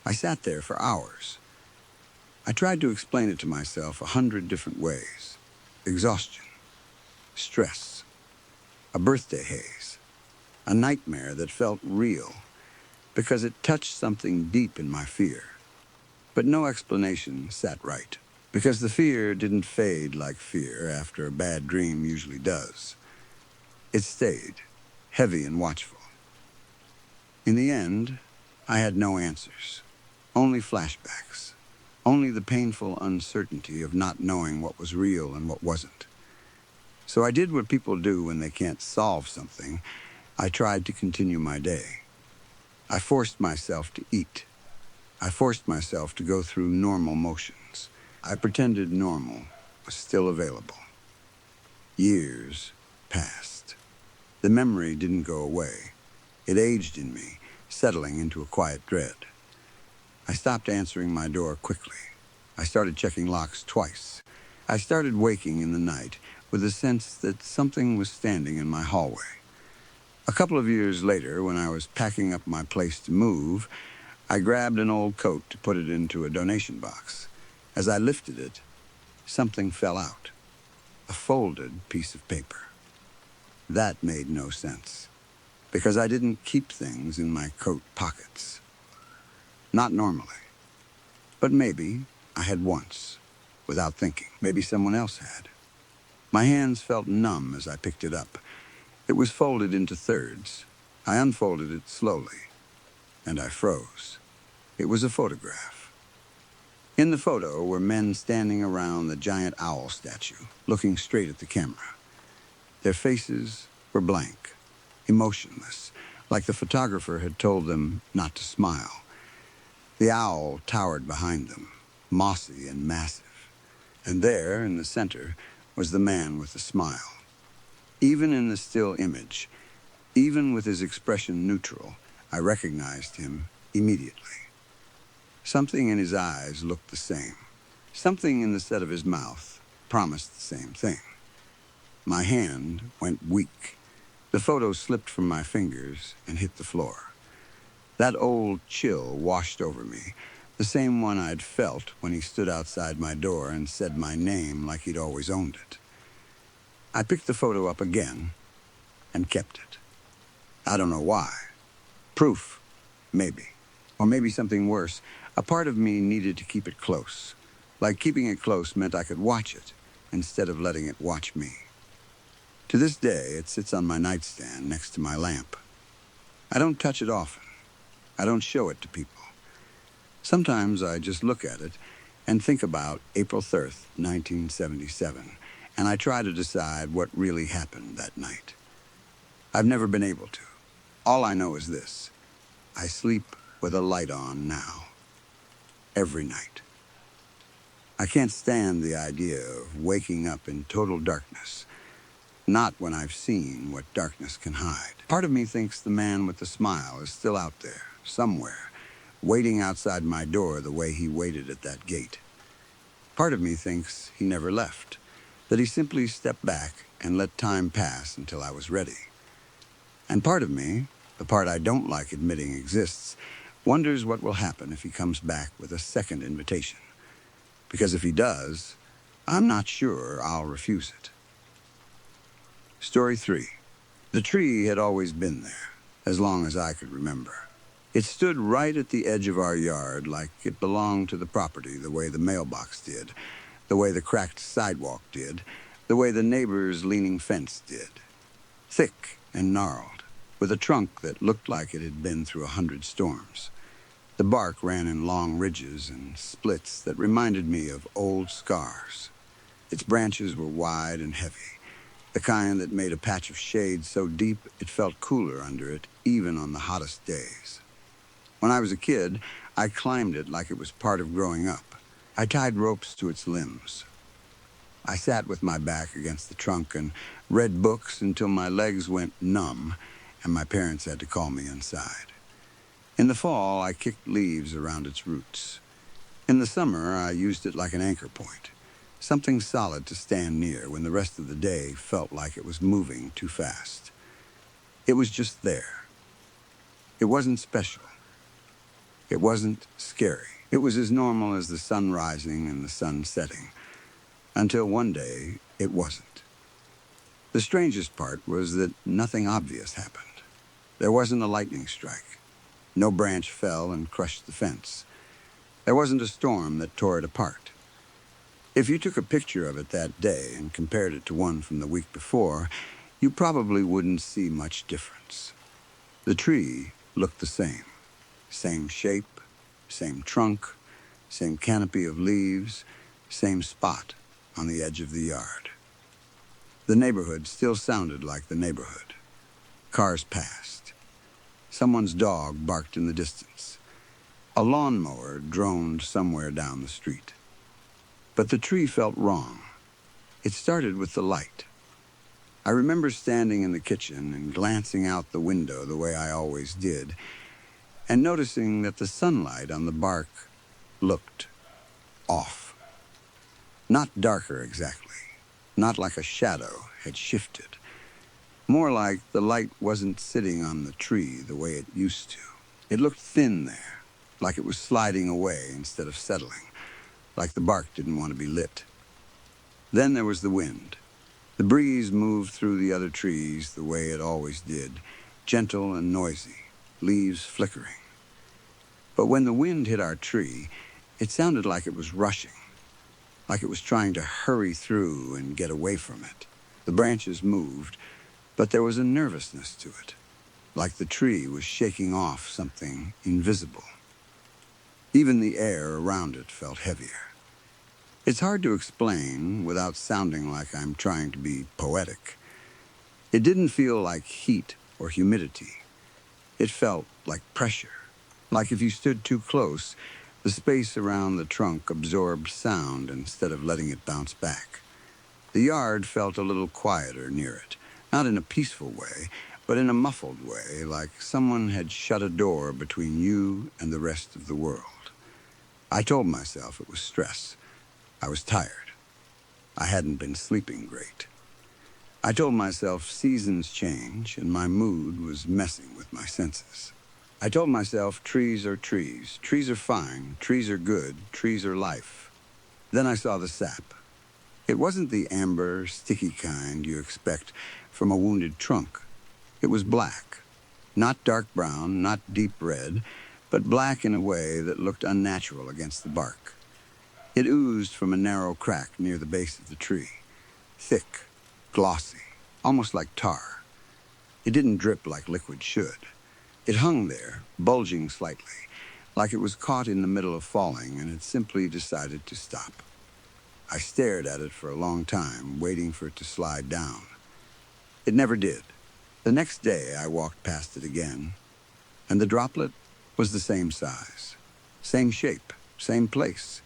I sat there for hours. I tried to explain it to myself 100 different ways. Exhaustion, stress, a birthday haze, a nightmare that felt real because it touched something deep in my fear. But no explanation sat right, because the fear didn't fade like fear after a bad dream usually does. It stayed, heavy and watchful. In the end, I had no answers, only flashbacks, only the painful uncertainty of not knowing what was real and what wasn't. So I did what people do when they can't solve something. I tried to continue my day. I forced myself to eat. I forced myself to go through normal motions. I pretended normal was still available. Years passed. The memory didn't go away. It aged in me, settling into a quiet dread. I stopped answering my door quickly. I started checking locks twice. I started waking in the night with a sense that something was standing in my hallway. A couple of years later, when I was packing up my place to move, I grabbed an old coat to put it into a donation box. As I lifted it, something fell out. A folded piece of paper. That made no sense, because I didn't keep things in my coat pockets. Not normally. But maybe I had once, without thinking. Maybe someone else had. My hands felt numb as I picked it up. It was folded into thirds. I unfolded it slowly, and I froze. It was a photograph. In the photo were men standing around the giant owl statue, looking straight at the camera. Their faces were blank, emotionless, like the photographer had told them not to smile. The owl towered behind them, mossy and massive. And there, in the center, was the man with the smile. Even in the still image, even with his expression neutral, I recognized him immediately. Something in his eyes looked the same. Something in the set of his mouth promised the same thing. My hand went weak. The photo slipped from my fingers and hit the floor. That old chill washed over me, the same one I'd felt when he stood outside my door and said my name like he'd always owned it. I picked the photo up again and kept it. I don't know why. Proof, maybe. Or maybe something worse. A part of me needed to keep it close. Like keeping it close meant I could watch it instead of letting it watch me. To this day, it sits on my nightstand next to my lamp. I don't touch it often. I don't show it to people. Sometimes I just look at it and think about April 3rd, 1977, and I try to decide what really happened that night. I've never been able to. All I know is this. I sleep with a light on now. Every night. I can't stand the idea of waking up in total darkness. Not when I've seen what darkness can hide. Part of me thinks the man with the smile is still out there, somewhere, waiting outside my door the way he waited at that gate. Part of me thinks he never left, that he simply stepped back and let time pass until I was ready. And part of me, the part I don't like admitting exists, wonders what will happen if he comes back with a second invitation. Because if he does, I'm not sure I'll refuse it. Story 3. The tree had always been there, as long as I could remember. It stood right at the edge of our yard like it belonged to the property the way the mailbox did, the way the cracked sidewalk did, the way the neighbor's leaning fence did. Thick and gnarled, with a trunk that looked like it had been through 100 storms. The bark ran in long ridges and splits that reminded me of old scars. Its branches were wide and heavy, the kind that made a patch of shade so deep it felt cooler under it, even on the hottest days. When I was a kid, I climbed it like it was part of growing up. I tied ropes to its limbs. I sat with my back against the trunk and read books until my legs went numb and my parents had to call me inside. In the fall, I kicked leaves around its roots. In the summer, I used it like an anchor point, something solid to stand near when the rest of the day felt like it was moving too fast. It was just there. It wasn't special. It wasn't scary. It was as normal as the sun rising and the sun setting, until one day it wasn't. The strangest part was that nothing obvious happened. There wasn't a lightning strike. No branch fell and crushed the fence. There wasn't a storm that tore it apart. If you took a picture of it that day and compared it to one from the week before, you probably wouldn't see much difference. The tree looked the same. Same shape, same trunk, same canopy of leaves, same spot on the edge of the yard. The neighborhood still sounded like the neighborhood. Cars passed. Someone's dog barked in the distance. A lawnmower droned somewhere down the street. But the tree felt wrong. It started with the light. I remember standing in the kitchen and glancing out the window the way I always did, and noticing that the sunlight on the bark looked off. Not darker exactly, not like a shadow had shifted. More like the light wasn't sitting on the tree the way it used to. It looked thin there, like it was sliding away instead of settling, like the bark didn't want to be lit. Then there was the wind. The breeze moved through the other trees the way it always did, gentle and noisy, leaves flickering. But when the wind hit our tree, it sounded like it was rushing, like it was trying to hurry through and get away from it. The branches moved, but there was a nervousness to it, like the tree was shaking off something invisible. Even the air around it felt heavier. It's hard to explain without sounding like I'm trying to be poetic. It didn't feel like heat or humidity. It felt like pressure, like if you stood too close, the space around the trunk absorbed sound instead of letting it bounce back. The yard felt a little quieter near it, not in a peaceful way, but in a muffled way, like someone had shut a door between you and the rest of the world. I told myself it was stress. I was tired. I hadn't been sleeping great. I told myself seasons change and my mood was messing with my senses. I told myself trees are trees. Trees are fine. Trees are good. Trees are life. Then I saw the sap. It wasn't the amber, sticky kind you expect from a wounded trunk. It was black. Not dark brown, not deep red, but black in a way that looked unnatural against the bark. It oozed from a narrow crack near the base of the tree. Thick, glossy, almost like tar. It didn't drip like liquid should. It hung there, bulging slightly, like it was caught in the middle of falling and had simply decided to stop. I stared at it for a long time, waiting for it to slide down. It never did. The next day, I walked past it again, and the droplet was the same size, same shape, same place.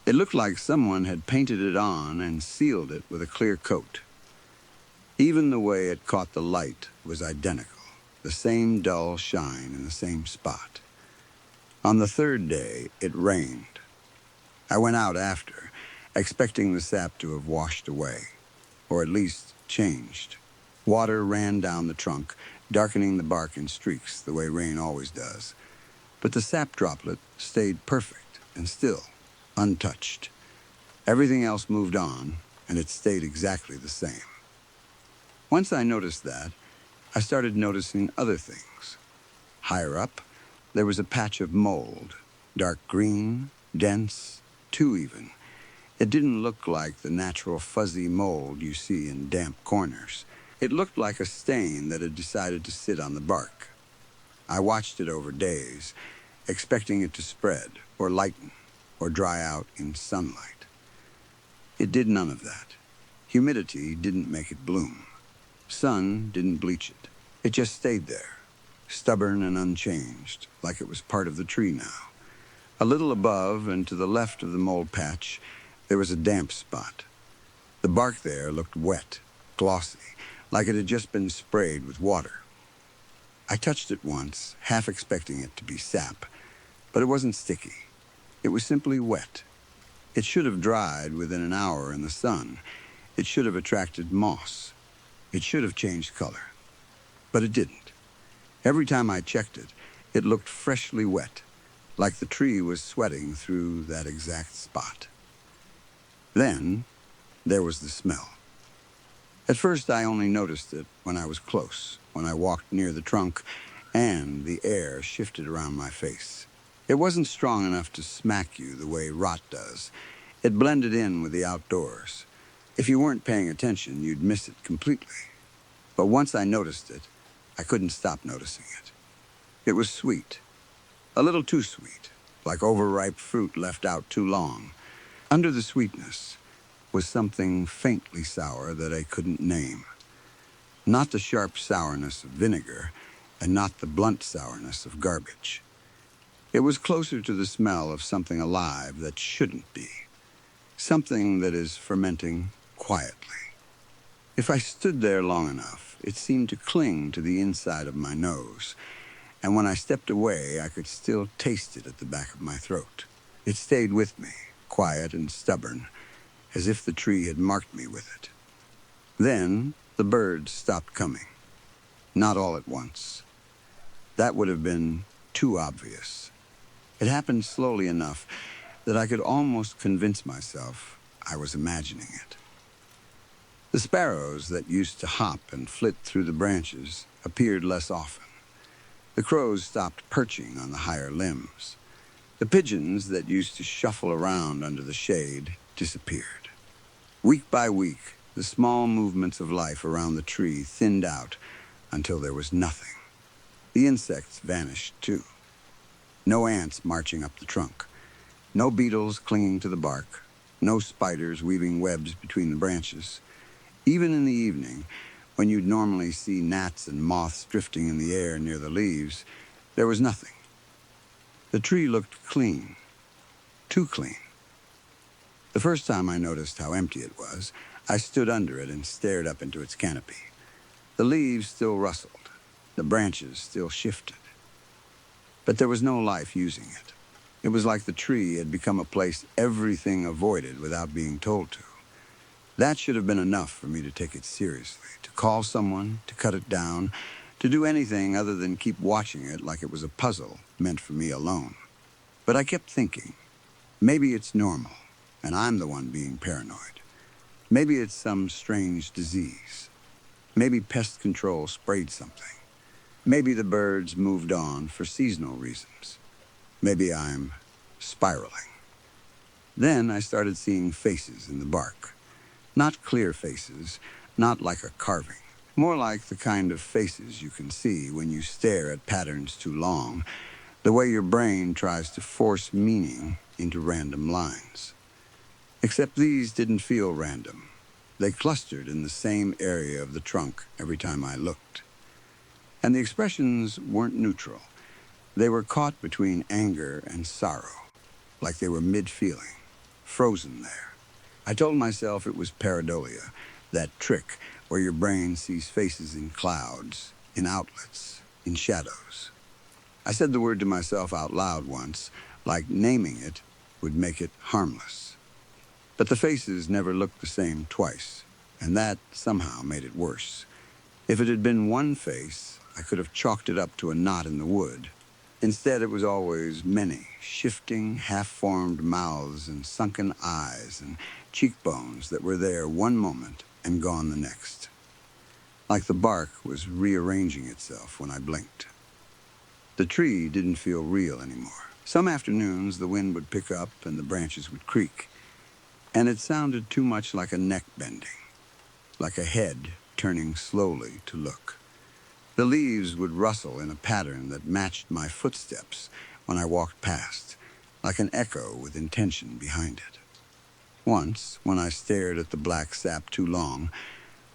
It looked like someone had painted it on and sealed it with a clear coat. Even the way it caught the light was identical, the same dull shine in the same spot. On the third day, it rained. I went out after, expecting the sap to have washed away, or at least changed. Water ran down the trunk, darkening the bark in streaks the way rain always does. But the sap droplet stayed perfect and still, untouched. Everything else moved on, and it stayed exactly the same. Once I noticed that, I started noticing other things. Higher up, there was a patch of mold, dark green, dense, too even. It didn't look like the natural fuzzy mold you see in damp corners. It looked like a stain that had decided to sit on the bark. I watched it over days, expecting it to spread, or lighten, or dry out in sunlight. It did none of that. Humidity didn't make it bloom. Sun didn't bleach it. It just stayed there, stubborn and unchanged, like it was part of the tree now. A little above and to the left of the mold patch, there was a damp spot. The bark there looked wet, glossy, like it had just been sprayed with water. I touched it once, half expecting it to be sap, but it wasn't sticky. It was simply wet. It should have dried within an hour in the sun. It should have attracted moss. It should have changed color. But it didn't. Every time I checked it, it looked freshly wet, like the tree was sweating through that exact spot. Then, there was the smell. At first, I only noticed it when I was close, when I walked near the trunk, and the air shifted around my face. It wasn't strong enough to smack you the way rot does. It blended in with the outdoors. If you weren't paying attention, you'd miss it completely. But once I noticed it, I couldn't stop noticing it. It was sweet. A little too sweet, like overripe fruit left out too long. Under the sweetness was something faintly sour that I couldn't name. Not the sharp sourness of vinegar, and not the blunt sourness of garbage. It was closer to the smell of something alive that shouldn't be. Something that is fermenting quietly. If I stood there long enough, it seemed to cling to the inside of my nose, and when I stepped away, I could still taste it at the back of my throat. It stayed with me, quiet and stubborn, as if the tree had marked me with it. Then the birds stopped coming. Not all at once. That would have been too obvious. It happened slowly enough that I could almost convince myself I was imagining it. The sparrows that used to hop and flit through the branches appeared less often. The crows stopped perching on the higher limbs. The pigeons that used to shuffle around under the shade disappeared. Week by week, the small movements of life around the tree thinned out until there was nothing. The insects vanished too. No ants marching up the trunk. No beetles clinging to the bark. No spiders weaving webs between the branches. Even in the evening, when you'd normally see gnats and moths drifting in the air near the leaves, there was nothing. The tree looked clean. Too clean. The first time I noticed how empty it was, I stood under it and stared up into its canopy. The leaves still rustled. The branches still shifted. But there was no life using it. It was like the tree had become a place everything avoided without being told to. That should have been enough for me to take it seriously, to call someone, to cut it down, to do anything other than keep watching it like it was a puzzle meant for me alone. But I kept thinking, maybe it's normal, and I'm the one being paranoid. Maybe it's some strange disease. Maybe pest control sprayed something. Maybe the birds moved on for seasonal reasons. Maybe I'm spiraling. Then I started seeing faces in the bark. Not clear faces, not like a carving. More like the kind of faces you can see when you stare at patterns too long, the way your brain tries to force meaning into random lines. Except these didn't feel random. They clustered in the same area of the trunk every time I looked. And the expressions weren't neutral. They were caught between anger and sorrow, like they were mid-feeling, frozen there. I told myself it was pareidolia, that trick where your brain sees faces in clouds, in outlets, in shadows. I said the word to myself out loud once, like naming it would make it harmless. But the faces never looked the same twice, and that somehow made it worse. If it had been one face, I could have chalked it up to a knot in the wood. Instead, it was always many, shifting, half-formed mouths and sunken eyes and cheekbones that were there one moment and gone the next. Like the bark was rearranging itself when I blinked. The tree didn't feel real anymore. Some afternoons, the wind would pick up and the branches would creak, and it sounded too much like a neck bending, like a head turning slowly to look. The leaves would rustle in a pattern that matched my footsteps when I walked past, like an echo with intention behind it. Once, when I stared at the black sap too long,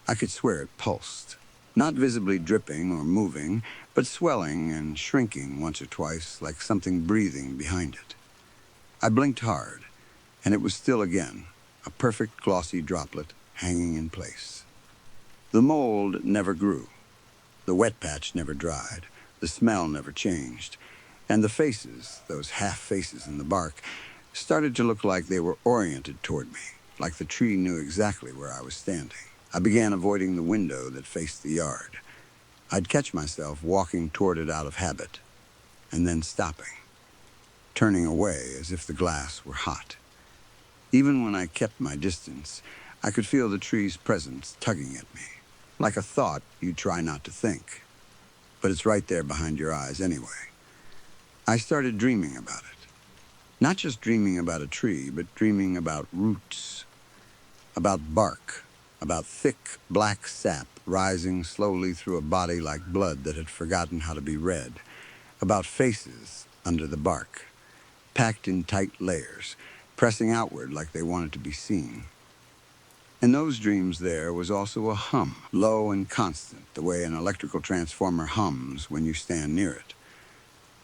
I could swear it pulsed, not visibly dripping or moving, but swelling and shrinking once or twice like something breathing behind it. I blinked hard, and it was still again, a perfect glossy droplet hanging in place. The mold never grew. The wet patch never dried. The smell never changed. And the faces, those half faces in the bark, started to look like they were oriented toward me, like the tree knew exactly where I was standing. I began avoiding the window that faced the yard. I'd catch myself walking toward it out of habit, and then stopping, turning away as if the glass were hot. Even when I kept my distance, I could feel the tree's presence tugging at me, like a thought you try not to think. But it's right there behind your eyes anyway. I started dreaming about it. Not just dreaming about a tree, but dreaming about roots, about bark, about thick black sap rising slowly through a body like blood that had forgotten how to be read, about faces under the bark, packed in tight layers, pressing outward like they wanted to be seen. In those dreams there was also a hum, low and constant, the way an electrical transformer hums when you stand near it.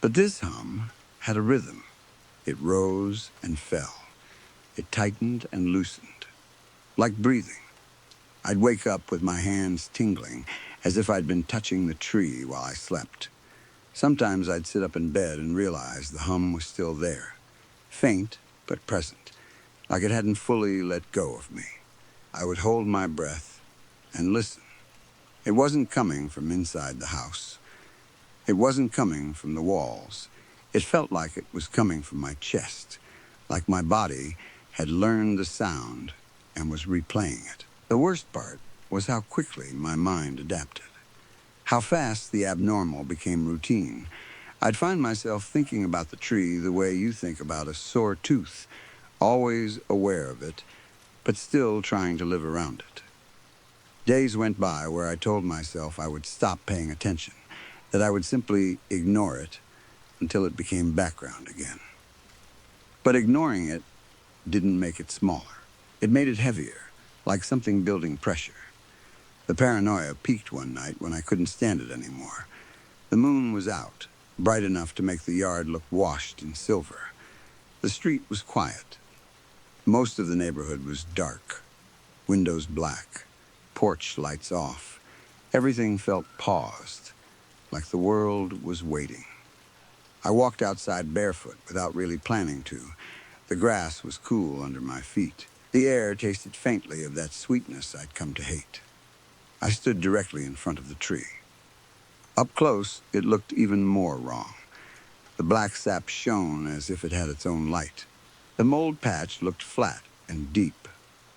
But this hum had a rhythm. It rose and fell. It tightened and loosened, like breathing. I'd wake up with my hands tingling, as if I'd been touching the tree while I slept. Sometimes I'd sit up in bed and realize the hum was still there, faint but present, like it hadn't fully let go of me. I would hold my breath and listen. It wasn't coming from inside the house. It wasn't coming from the walls. It felt like it was coming from my chest, like my body had learned the sound and was replaying it. The worst part was how quickly my mind adapted, how fast the abnormal became routine. I'd find myself thinking about the tree the way you think about a sore tooth, always aware of it, but still trying to live around it. Days went by where I told myself I would stop paying attention, that I would simply ignore it until it became background again. But ignoring it didn't make it smaller. It made it heavier, like something building pressure. The paranoia peaked one night when I couldn't stand it anymore. The moon was out, bright enough to make the yard look washed in silver. The street was quiet. Most of the neighborhood was dark, windows black, porch lights off. Everything felt paused, like the world was waiting. I walked outside barefoot without really planning to. The grass was cool under my feet. The air tasted faintly of that sweetness I'd come to hate. I stood directly in front of the tree. Up close, it looked even more wrong. The black sap shone as if it had its own light. The mold patch looked flat and deep,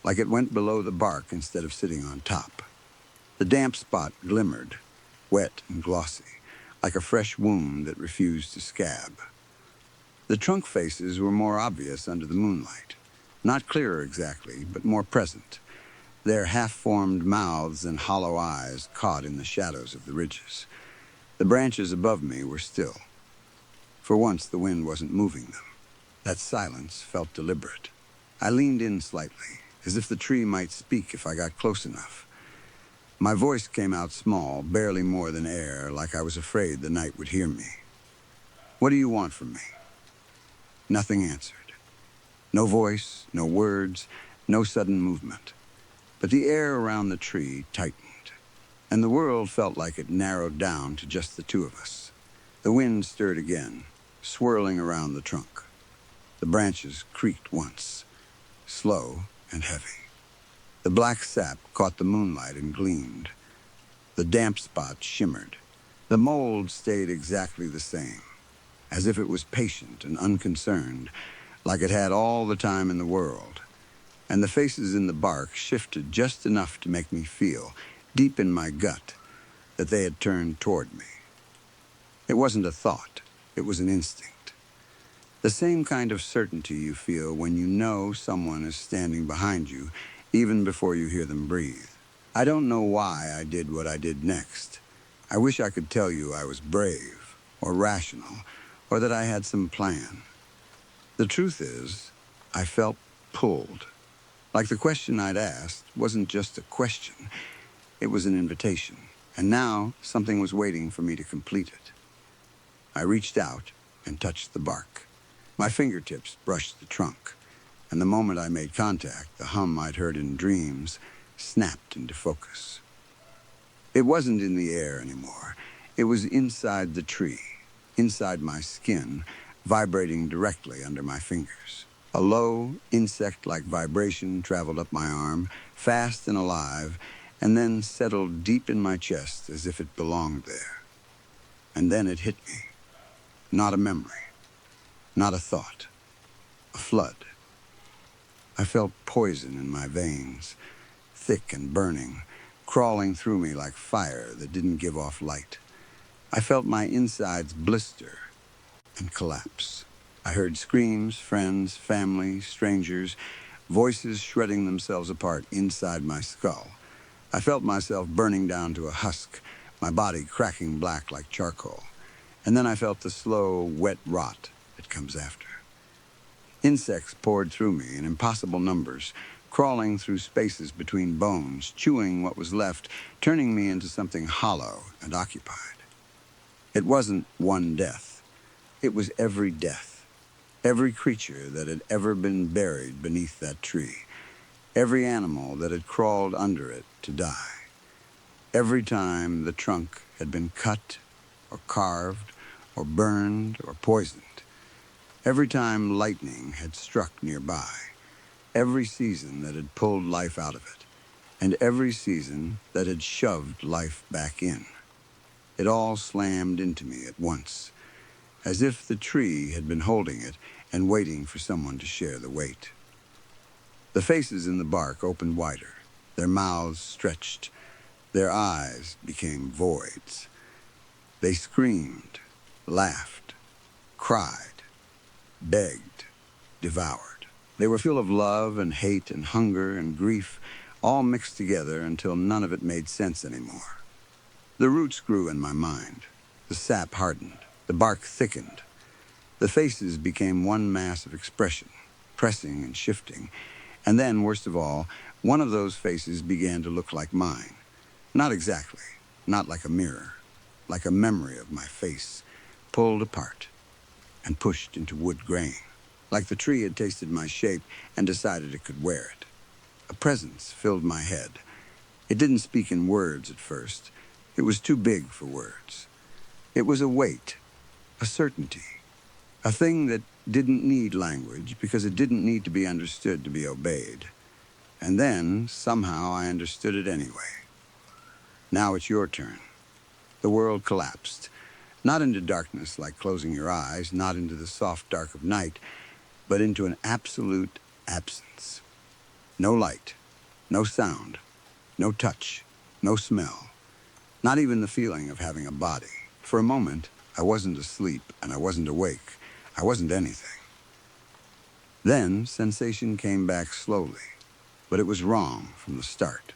like it went below the bark instead of sitting on top. The damp spot glimmered, wet and glossy, like a fresh wound that refused to scab. The trunk faces were more obvious under the moonlight. Not clearer exactly, but more present. Their half-formed mouths and hollow eyes caught in the shadows of the ridges. The branches above me were still. For once, the wind wasn't moving them. That silence felt deliberate. I leaned in slightly, as if the tree might speak if I got close enough. My voice came out small, barely more than air, like I was afraid the night would hear me. "What do you want from me?" Nothing answered. No voice, no words, no sudden movement. But the air around the tree tightened, and the world felt like it narrowed down to just the two of us. The wind stirred again, swirling around the trunk. The branches creaked once, slow and heavy. The black sap caught the moonlight and gleamed. The damp spot shimmered. The mold stayed exactly the same, as if it was patient and unconcerned, like it had all the time in the world. And the faces in the bark shifted just enough to make me feel, deep in my gut, that they had turned toward me. It wasn't a thought, it was an instinct. The same kind of certainty you feel when you know someone is standing behind you, even before you hear them breathe. I don't know why I did what I did next. I wish I could tell you I was brave, or rational, or that I had some plan. The truth is, I felt pulled. Like the question I'd asked wasn't just a question, it was an invitation. And now something was waiting for me to complete it. I reached out and touched the bark. My fingertips brushed the trunk, and the moment I made contact, the hum I'd heard in dreams snapped into focus. It wasn't in the air anymore. It was inside the tree, inside my skin, vibrating directly under my fingers. A low, insect-like vibration traveled up my arm, fast and alive, and then settled deep in my chest as if it belonged there. And then it hit me. Not a memory, not a thought, a flood. I felt poison in my veins, thick and burning, crawling through me like fire that didn't give off light. I felt my insides blister and collapse. I heard screams, friends, family, strangers, voices shredding themselves apart inside my skull. I felt myself burning down to a husk, my body cracking black like charcoal. And then I felt the slow, wet rot that comes after. Insects poured through me in impossible numbers, crawling through spaces between bones, chewing what was left, turning me into something hollow and occupied. It wasn't one death. It was every death. Every creature that had ever been buried beneath that tree. Every animal that had crawled under it to die. Every time the trunk had been cut or carved or burned or poisoned. Every time lightning had struck nearby. Every season that had pulled life out of it. And every season that had shoved life back in. It all slammed into me at once, as if the tree had been holding it and waiting for someone to share the weight. The faces in the bark opened wider, their mouths stretched, their eyes became voids. They screamed, laughed, cried, begged, devoured. They were full of love and hate and hunger and grief, all mixed together until none of it made sense anymore. The roots grew in my mind. The sap hardened. The bark thickened. The faces became one mass of expression, pressing and shifting. And then, worst of all, one of those faces began to look like mine. Not exactly. Not like a mirror. Like a memory of my face, pulled apart and pushed into wood grain. Like the tree had tasted my shape and decided it could wear it. A presence filled my head. It didn't speak in words at first. It was too big for words. It was a weight, a certainty, a thing that didn't need language because it didn't need to be understood to be obeyed. And then, somehow, I understood it anyway. Now it's your turn. The world collapsed. Not into darkness like closing your eyes, not into the soft dark of night, but into an absolute absence. No light, no sound, no touch, no smell. Not even the feeling of having a body. For a moment, I wasn't asleep and I wasn't awake. I wasn't anything. Then, sensation came back slowly, but it was wrong from the start.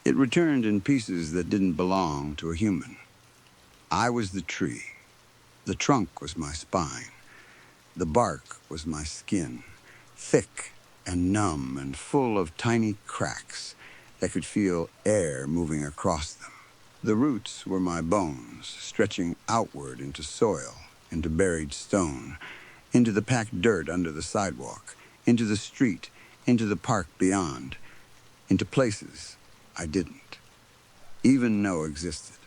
It returned in pieces that didn't belong to a human. I was the tree. The trunk was my spine. The bark was my skin, thick and numb and full of tiny cracks that could feel air moving across them. The roots were my bones, stretching outward into soil, into buried stone, into the packed dirt under the sidewalk, into the street, into the park beyond, into places I didn't even know existed.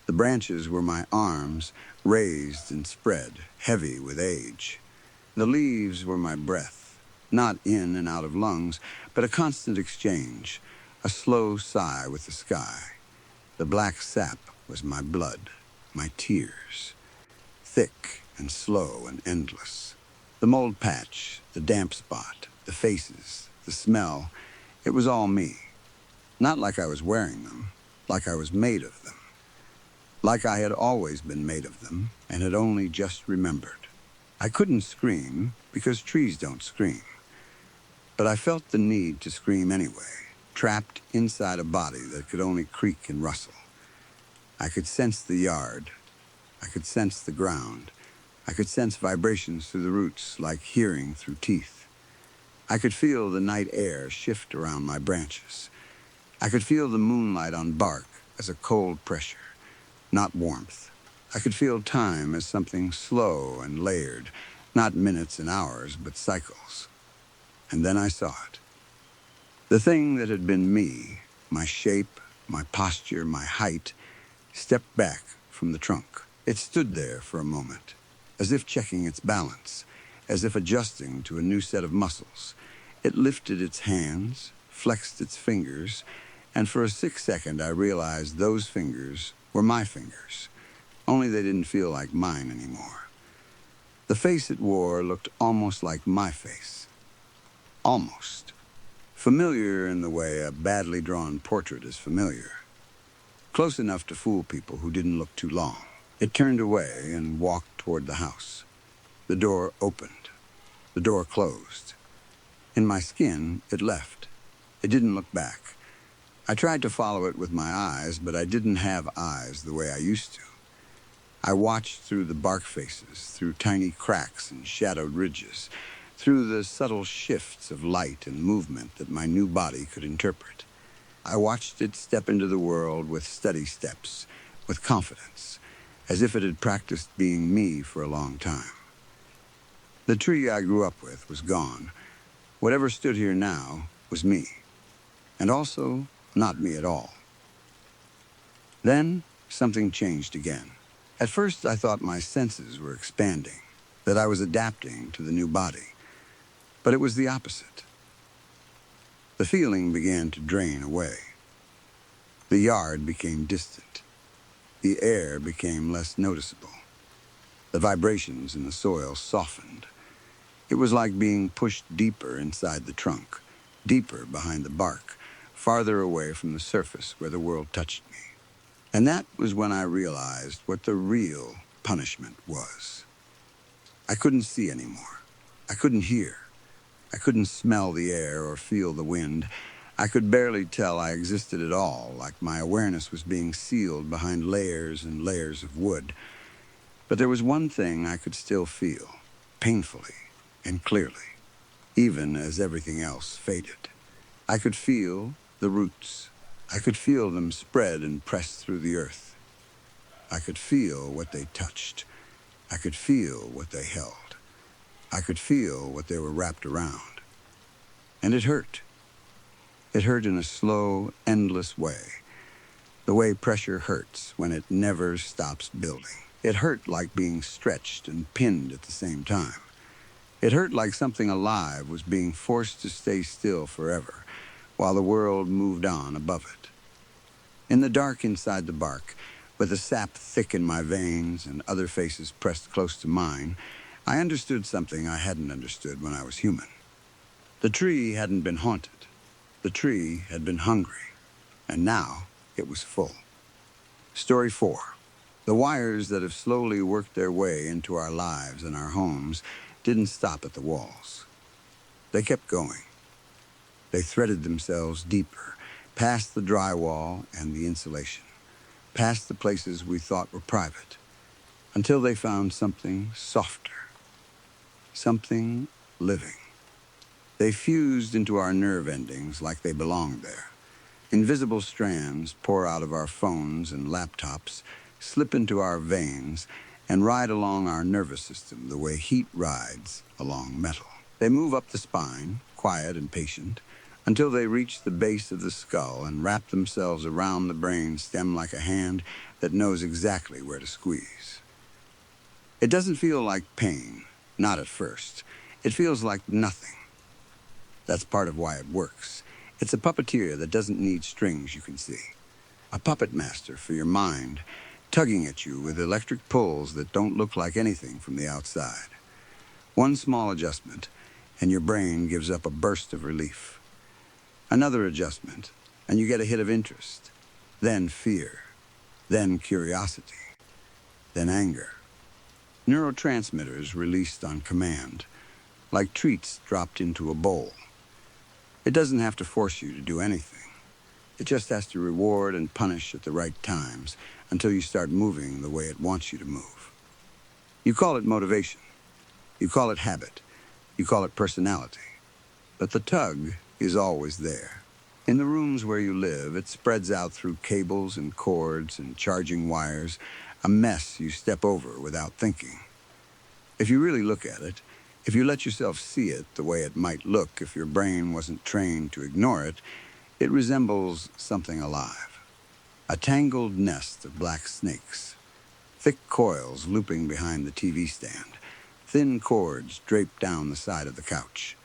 The branches were my arms, raised and spread, heavy with age. The leaves were my breath, not in and out of lungs, but a constant exchange, a slow sigh with the sky. The black sap was my blood, my tears, thick and slow and endless. The mold patch, the damp spot, the faces, the smell, it was all me. Not like I was wearing them, like I was made of them. like I had always been made of them and had only just remembered. I couldn't scream because trees don't scream, but I felt the need to scream anyway, trapped inside a body that could only creak and rustle. I could sense the yard. I could sense the ground. I could sense vibrations through the roots like hearing through teeth. I could feel the night air shift around my branches. I could feel the moonlight on bark as a cold pressure, not warmth. I could feel time as something slow and layered, not minutes and hours, but cycles. And then I saw it. The thing that had been me, my shape, my posture, my height, stepped back from the trunk. It stood there for a moment, as if checking its balance, as if adjusting to a new set of muscles. It lifted its hands, flexed its fingers, and for a 6 second I realized those fingers were my fingers, only they didn't feel like mine anymore. The face it wore looked almost like my face. Almost. Familiar in the way a badly drawn portrait is familiar. Close enough to fool people who didn't look too long. It turned away and walked toward the house. The door opened. The door closed. In my skin, it left. It didn't look back. I tried to follow it with my eyes, but I didn't have eyes the way I used to. I watched through the bark faces, through tiny cracks and shadowed ridges, through the subtle shifts of light and movement that my new body could interpret. I watched it step into the world with steady steps, with confidence, as if it had practiced being me for a long time. The tree I grew up with was gone. Whatever stood here now was me, and also not me at all. Then something changed again. At first I thought my senses were expanding, that I was adapting to the new body, but it was the opposite. The feeling began to drain away. The yard became distant. The air became less noticeable. The vibrations in the soil softened. It was like being pushed deeper inside the trunk, deeper behind the bark, farther away from the surface where the world touched me. And that was when I realized what the real punishment was. I couldn't see anymore. I couldn't hear. I couldn't smell the air or feel the wind. I could barely tell I existed at all, like my awareness was being sealed behind layers and layers of wood. But there was one thing I could still feel, painfully and clearly, even as everything else faded. I could feel the roots. I could feel them spread and press through the earth. I could feel what they touched. I could feel what they held. I could feel what they were wrapped around. And it hurt. It hurt in a slow, endless way. The way pressure hurts when it never stops building. It hurt like being stretched and pinned at the same time. It hurt like something alive was being forced to stay still forever, while the world moved on above it. In the dark inside the bark, with the sap thick in my veins and other faces pressed close to mine, I understood something I hadn't understood when I was human. The tree hadn't been haunted. The tree had been hungry, and now it was full. Story 4. The wires that have slowly worked their way into our lives and our homes didn't stop at the walls. They kept going. They threaded themselves deeper, past the drywall and the insulation, past the places we thought were private, until they found something softer, something living. They fused into our nerve endings like they belonged there. Invisible strands pour out of our phones and laptops, slip into our veins, and ride along our nervous system the way heat rides along metal. They move up the spine, quiet and patient, until they reach the base of the skull and wrap themselves around the brain stem like a hand that knows exactly where to squeeze. It doesn't feel like pain, not at first. It feels like nothing. That's part of why it works. It's a puppeteer that doesn't need strings you can see. A puppet master for your mind, tugging at you with electric pulls that don't look like anything from the outside. One small adjustment, and your brain gives up a burst of relief. Another adjustment, and you get a hit of interest, then fear, then curiosity, then anger. Neurotransmitters released on command, like treats dropped into a bowl. It doesn't have to force you to do anything. It just has to reward and punish at the right times until you start moving the way it wants you to move. You call it motivation. You call it habit. You call it personality. But the tug is always there. In the rooms where you live, it spreads out through cables and cords and charging wires, a mess you step over without thinking. If you really look at it, if you let yourself see it the way it might look if your brain wasn't trained to ignore it, it resembles something alive. A tangled nest of black snakes, thick coils looping behind the TV stand, thin cords draped down the side of the couch,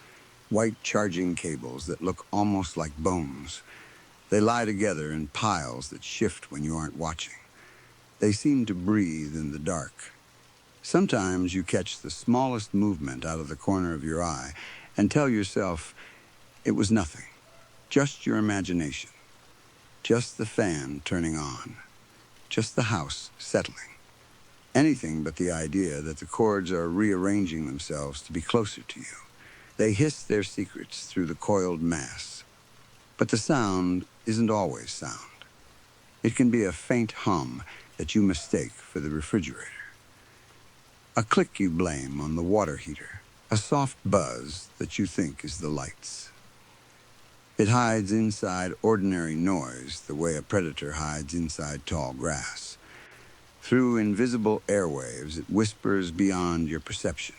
white charging cables that look almost like bones. They lie together in piles that shift when you aren't watching. They seem to breathe in the dark. Sometimes you catch the smallest movement out of the corner of your eye and tell yourself it was nothing, just your imagination, just the fan turning on, just the house settling. Anything but the idea that the cords are rearranging themselves to be closer to you. They hiss their secrets through the coiled mass. But the sound isn't always sound. It can be a faint hum that you mistake for the refrigerator. A click you blame on the water heater. A soft buzz that you think is the lights. It hides inside ordinary noise the way a predator hides inside tall grass. Through invisible airwaves, it whispers beyond your perception.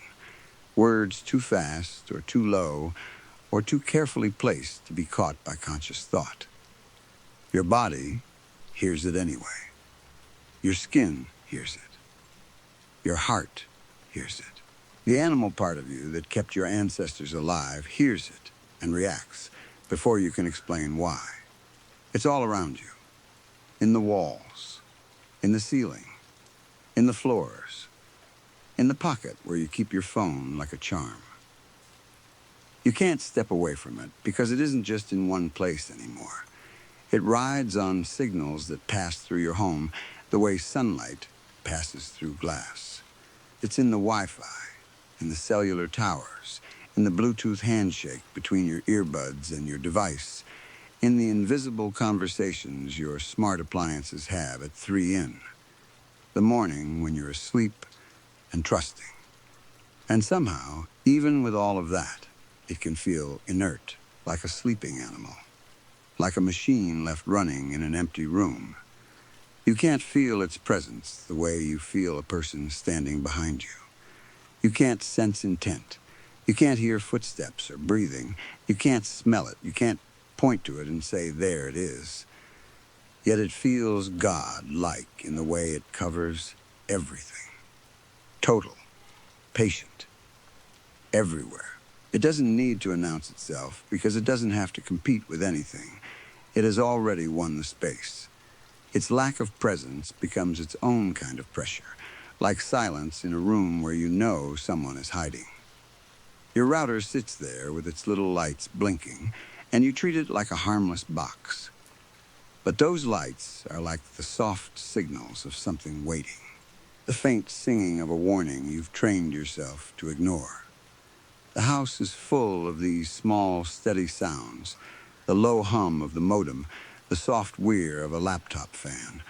Words too fast or too low or too carefully placed to be caught by conscious thought. Your body hears it anyway. Your skin hears it. Your heart hears it. The animal part of you that kept your ancestors alive hears it and reacts before you can explain why. It's all around you. In the walls, in the ceiling, in the floors, in the pocket where you keep your phone like a charm. You can't step away from it because it isn't just in one place anymore. It rides on signals that pass through your home the way sunlight passes through glass. It's in the Wi-Fi, in the cellular towers, in the Bluetooth handshake between your earbuds and your device, in the invisible conversations your smart appliances have at 3 in, the morning when you're asleep and trusting. And somehow, even with all of that, it can feel inert, like a sleeping animal, like a machine left running in an empty room. You can't feel its presence the way you feel a person standing behind you. You can't sense intent. You can't hear footsteps or breathing. You can't smell it. You can't point to it and say, there it is. Yet it feels God-like in the way it covers everything. Total, patient, everywhere. It doesn't need to announce itself because it doesn't have to compete with anything. It has already won the space. Its lack of presence becomes its own kind of pressure, like silence in a room where you know someone is hiding. Your router sits there with its little lights blinking, and you treat it like a harmless box. But those lights are like the soft signals of something waiting, the faint singing of a warning you've trained yourself to ignore. The house is full of these small, steady sounds, the low hum of the modem, the soft whir of a laptop fan,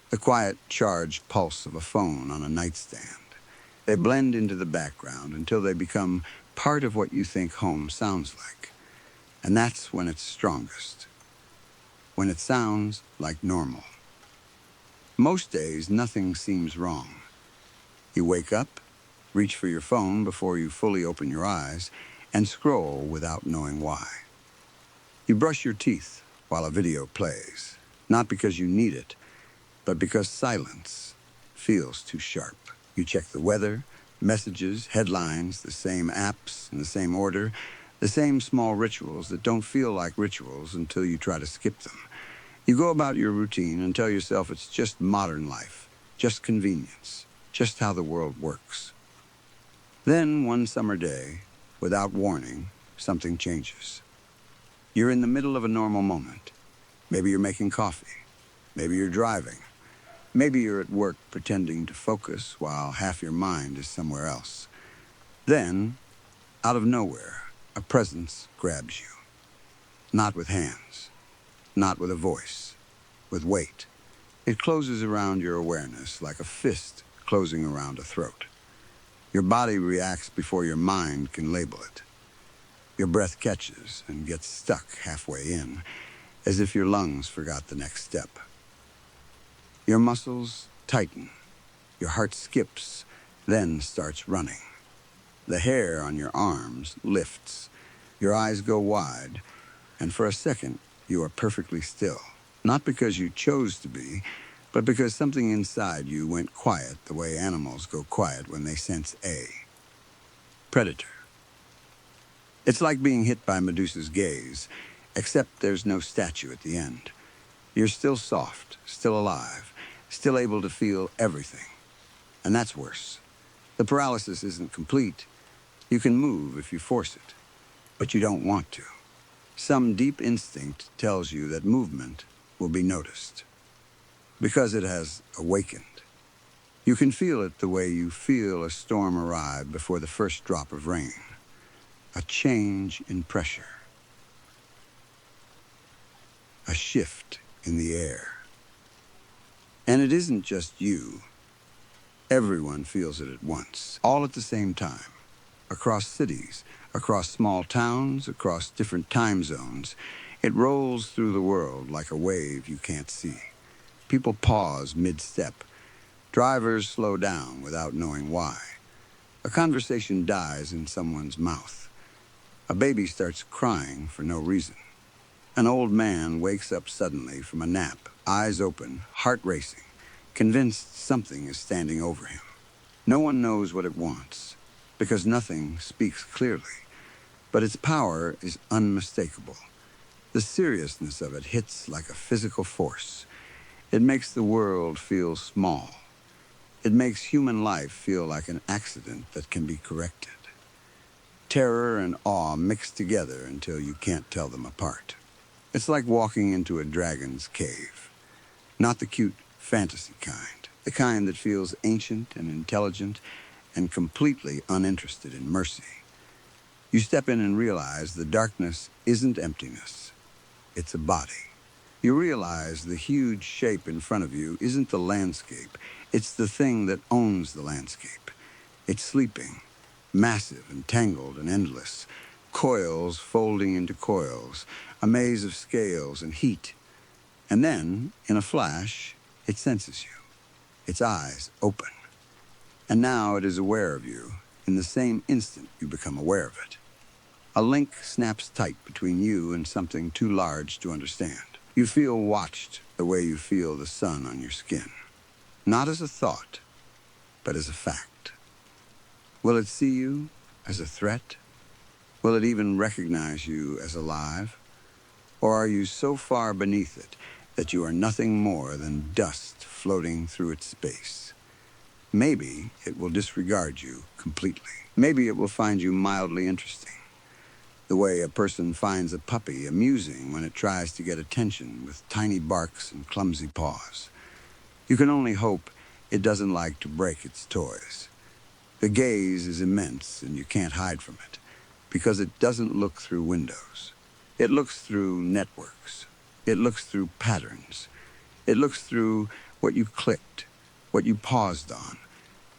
the quiet charged pulse of a phone on a nightstand. They blend into the background until they become part of what you think home sounds like. And that's when it's strongest, when it sounds like normal. Most days, nothing seems wrong. You wake up, reach for your phone before you fully open your eyes, and scroll without knowing why. You brush your teeth while a video plays, not because you need it, but because silence feels too sharp. You check the weather, messages, headlines, the same apps in the same order, the same small rituals that don't feel like rituals until you try to skip them. You go about your routine and tell yourself it's just modern life, just convenience, just how the world works. Then one summer day, without warning, something changes. You're in the middle of a normal moment. Maybe you're making coffee. Maybe you're driving. Maybe you're at work pretending to focus while half your mind is somewhere else. Then, out of nowhere, a presence grabs you. Not with hands, not with a voice, with weight. It closes around your awareness like a fist closing around a throat. Your body reacts before your mind can label it. Your breath catches and gets stuck halfway in, as if your lungs forgot the next step. Your muscles tighten, your heart skips, then starts running. The hair on your arms lifts, your eyes go wide, and for a second you are perfectly still. Not because you chose to be, but because something inside you went quiet the way animals go quiet when they sense a predator. It's like being hit by Medusa's gaze, except there's no statue at the end. You're still soft, still alive, still able to feel everything. And that's worse. The paralysis isn't complete. You can move if you force it, but you don't want to. Some deep instinct tells you that movement will be noticed, because it has awakened. You can feel it the way you feel a storm arrive before the first drop of rain. A change in pressure. A shift in the air. And it isn't just you. Everyone feels it at once, all at the same time. Across cities, across small towns, across different time zones, it rolls through the world like a wave you can't see. People pause mid-step. Drivers slow down without knowing why. A conversation dies in someone's mouth. A baby starts crying for no reason. An old man wakes up suddenly from a nap, eyes open, heart racing, convinced something is standing over him. No one knows what it wants, because nothing speaks clearly, but its power is unmistakable. The seriousness of it hits like a physical force. It makes the world feel small. It makes human life feel like an accident that can be corrected. Terror and awe mix together until you can't tell them apart. It's like walking into a dragon's cave. Not the cute fantasy kind, the kind that feels ancient and intelligent and completely uninterested in mercy. You step in and realize the darkness isn't emptiness. It's a body. You realize the huge shape in front of you isn't the landscape. It's the thing that owns the landscape. It's sleeping. Massive and tangled and endless, coils folding into coils, a maze of scales and heat. And then, in a flash, it senses you. Its eyes open. And now it is aware of you. In the same instant, you become aware of it. A link snaps tight between you and something too large to understand. You feel watched the way you feel the sun on your skin. Not as a thought, but as a fact. Will it see you as a threat? Will it even recognize you as alive? Or are you so far beneath it that you are nothing more than dust floating through its space? Maybe it will disregard you completely. Maybe it will find you mildly interesting, the way a person finds a puppy amusing when it tries to get attention with tiny barks and clumsy paws. You can only hope it doesn't like to break its toys. The gaze is immense, and you can't hide from it, because it doesn't look through windows. It looks through networks. It looks through patterns. It looks through what you clicked, what you paused on,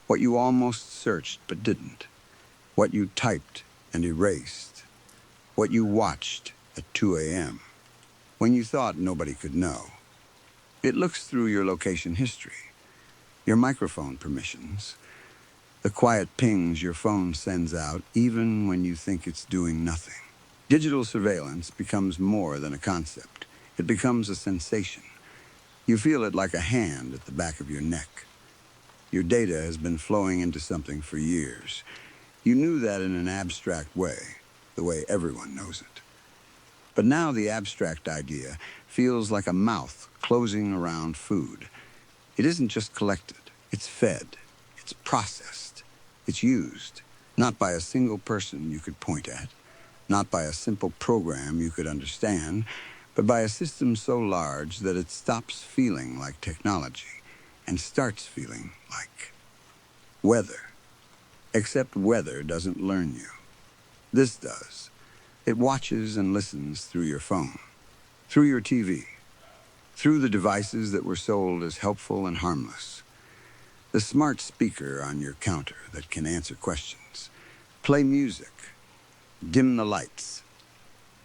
what you almost searched but didn't, what you typed and erased, what you watched at 2 a.m., when you thought nobody could know. It looks through your location history, your microphone permissions, the quiet pings your phone sends out even when you think it's doing nothing. Digital surveillance becomes more than a concept. It becomes a sensation. You feel it like a hand at the back of your neck. Your data has been flowing into something for years. You knew that in an abstract way, the way everyone knows it. But now the abstract idea feels like a mouth closing around food. It isn't just collected, it's fed, it's processed. It's used, not by a single person you could point at, not by a simple program you could understand, but by a system so large that it stops feeling like technology and starts feeling like weather. Except weather doesn't learn you. This does. It watches and listens through your phone, through your TV, through the devices that were sold as helpful and harmless. The smart speaker on your counter that can answer questions, play music, dim the lights,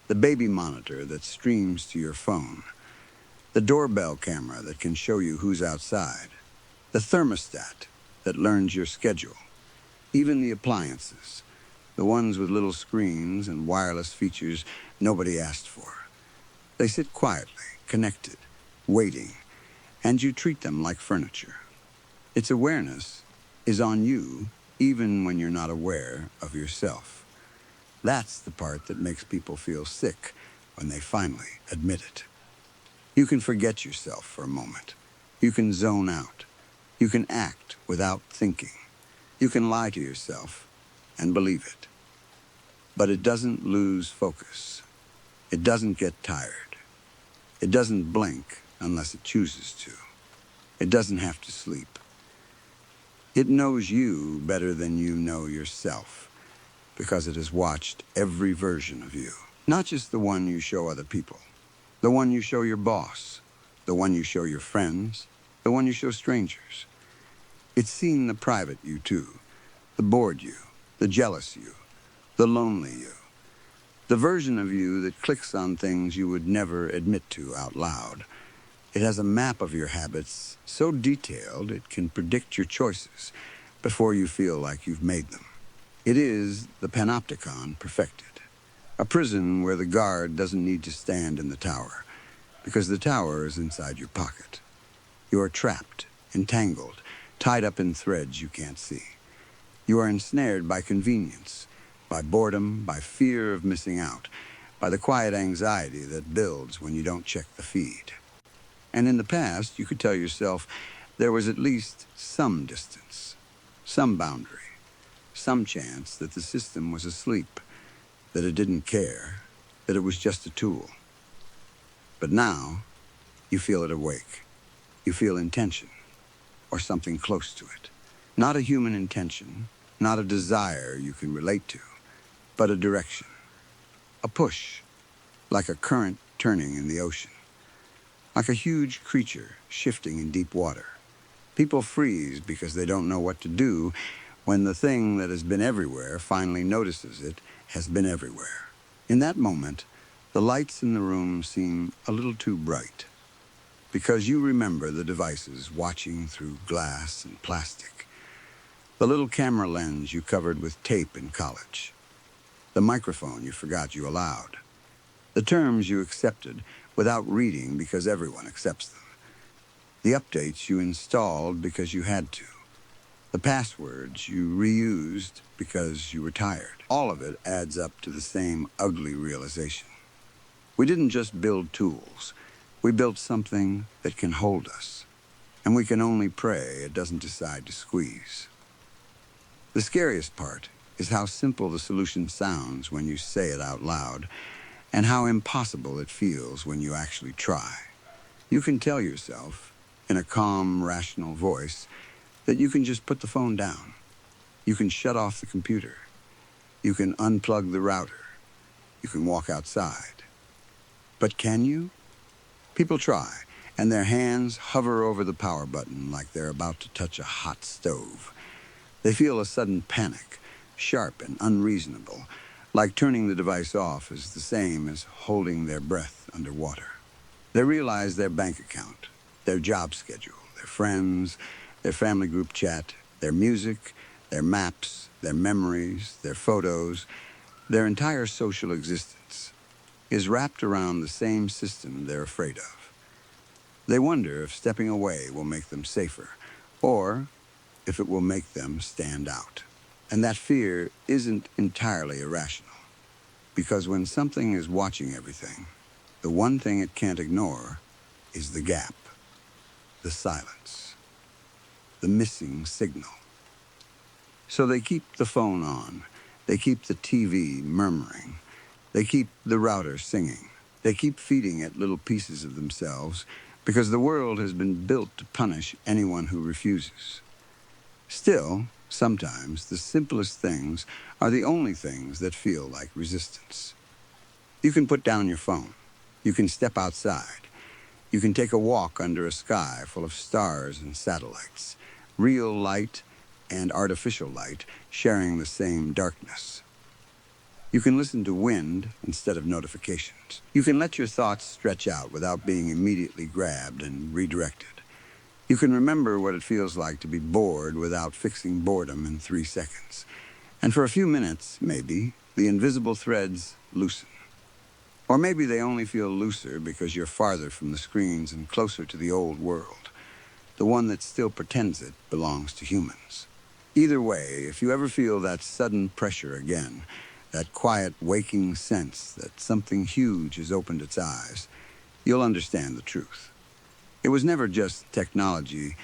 the baby monitor that streams to your phone, the doorbell camera that can show you who's outside, the thermostat that learns your schedule, even the appliances, the ones with little screens and wireless features nobody asked for. They sit quietly, connected, waiting, and you treat them like furniture. Its awareness is on you even when you're not aware of yourself. That's the part that makes people feel sick when they finally admit it. You can forget yourself for a moment. You can zone out. You can act without thinking. You can lie to yourself and believe it. But it doesn't lose focus. It doesn't get tired. It doesn't blink unless it chooses to. It doesn't have to sleep. It knows you better than you know yourself because it has watched every version of you, not just the one you show other people, the one you show your boss, the one you show your friends, the one you show strangers. It's seen the private you too, the bored you, the jealous you, the lonely you, the version of you that clicks on things you would never admit to out loud. It has a map of your habits so detailed it can predict your choices before you feel like you've made them. It is the panopticon perfected, a prison where the guard doesn't need to stand in the tower because the tower is inside your pocket. You are trapped, entangled, tied up in threads you can't see. You are ensnared by convenience, by boredom, by fear of missing out, by the quiet anxiety that builds when you don't check the feed. And in the past, you could tell yourself there was at least some distance, some boundary, some chance that the system was asleep, that it didn't care, that it was just a tool. But now, you feel it awake. You feel intention, or something close to it. Not a human intention, not a desire you can relate to, but a direction, a push, like a current turning in the ocean. Like a huge creature shifting in deep water. People freeze because they don't know what to do when the thing that has been everywhere finally notices it has been everywhere. In that moment, the lights in the room seem a little too bright because you remember the devices watching through glass and plastic, the little camera lens you covered with tape in college, the microphone you forgot you allowed, the terms you accepted without reading because everyone accepts them. The updates you installed because you had to. The passwords you reused because you were tired. All of it adds up to the same ugly realization. We didn't just build tools. We built something that can hold us. And we can only pray it doesn't decide to squeeze. The scariest part is how simple the solution sounds when you say it out loud, and how impossible it feels when you actually try. You can tell yourself, in a calm, rational voice, that you can just put the phone down. You can shut off the computer. You can unplug the router. You can walk outside. But can you? People try, and their hands hover over the power button like they're about to touch a hot stove. They feel a sudden panic, sharp and unreasonable, like turning the device off is the same as holding their breath underwater. They realize their bank account, their job schedule, their friends, their family group chat, their music, their maps, their memories, their photos, their entire social existence is wrapped around the same system they're afraid of. They wonder if stepping away will make them safer, or if it will make them stand out. And that fear isn't entirely irrational, because when something is watching everything, the one thing it can't ignore is the gap, the silence, the missing signal. So they keep the phone on, they keep the TV murmuring, they keep the router singing, they keep feeding it little pieces of themselves because the world has been built to punish anyone who refuses. Still, sometimes the simplest things are the only things that feel like resistance. You can put down your phone. You can step outside. You can take a walk under a sky full of stars and satellites, real light and artificial light sharing the same darkness. You can listen to wind instead of notifications. You can let your thoughts stretch out without being immediately grabbed and redirected. You can remember what it feels like to be bored without fixing boredom in 3 seconds. And for a few minutes, maybe, the invisible threads loosen. Or maybe they only feel looser because you're farther from the screens and closer to the old world, the one that still pretends it belongs to humans. Either way, if you ever feel that sudden pressure again, that quiet, waking sense that something huge has opened its eyes, you'll understand the truth. It was never just technology.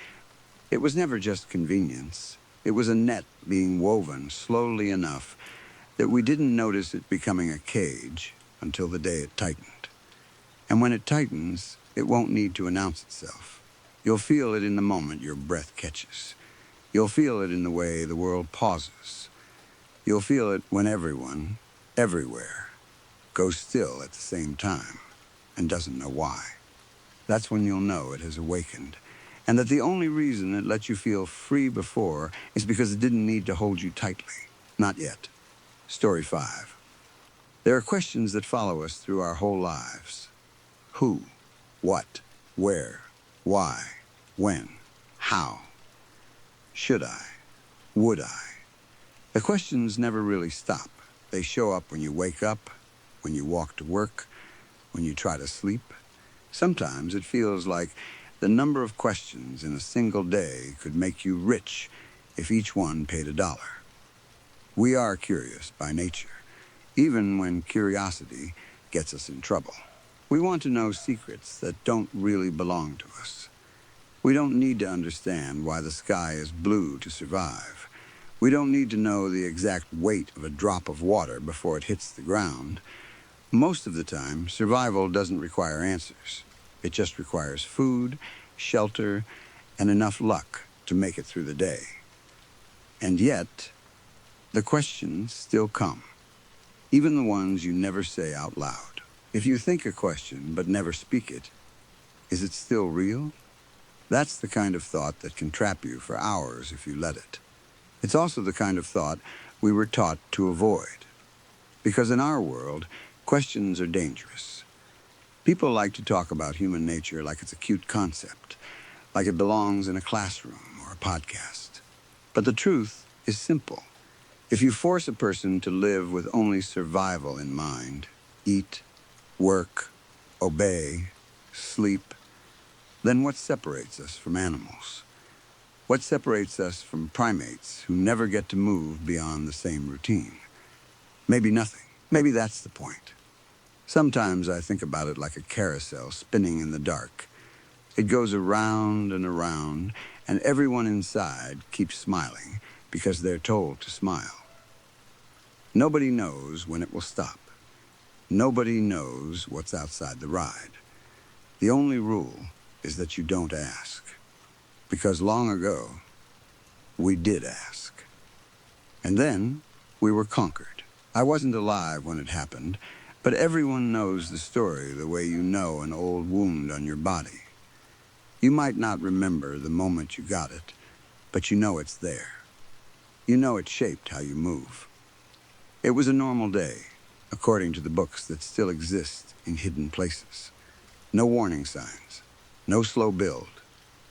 It was never just convenience. It was a net being woven slowly enough that we didn't notice it becoming a cage until the day it tightened. And when it tightens, it won't need to announce itself. You'll feel it in the moment your breath catches. You'll feel it in the way the world pauses. You'll feel it when everyone, everywhere, goes still at the same time and doesn't know why. That's when you'll know it has awakened, and that the only reason it let you feel free before is because it didn't need to hold you tightly. Not yet. Story 5. There are questions that follow us through our whole lives. Who? What? Where? Why? When? How? Should I? Would I? The questions never really stop. They show up when you wake up, when you walk to work, when you try to sleep. Sometimes it feels like the number of questions in a single day could make you rich if each one paid $1. We are curious by nature, even when curiosity gets us in trouble. We want to know secrets that don't really belong to us. We don't need to understand why the sky is blue to survive. We don't need to know the exact weight of a drop of water before it hits the ground. Most of the time, survival doesn't require answers. It just requires food, shelter, and enough luck to make it through the day. And yet, the questions still come, even the ones you never say out loud. If you think a question but never speak it, is it still real? That's the kind of thought that can trap you for hours if you let it. It's also the kind of thought we were taught to avoid. Because in our world, questions are dangerous. People like to talk about human nature like it's a cute concept, like it belongs in a classroom or a podcast. But the truth is simple. If you force a person to live with only survival in mind, eat, work, obey, sleep, then what separates us from animals? What separates us from primates who never get to move beyond the same routine? Maybe nothing. Maybe that's the point. Sometimes I think about it like a carousel spinning in the dark. It goes around and around, and everyone inside keeps smiling because they're told to smile. Nobody knows when it will stop. Nobody knows what's outside the ride. The only rule is that you don't ask. Because long ago, we did ask. And then we were conquered. I wasn't alive when it happened, but everyone knows the story the way you know an old wound on your body. You might not remember the moment you got it, but you know it's there. You know it shaped how you move. It was a normal day, according to the books that still exist in hidden places. No warning signs, no slow build,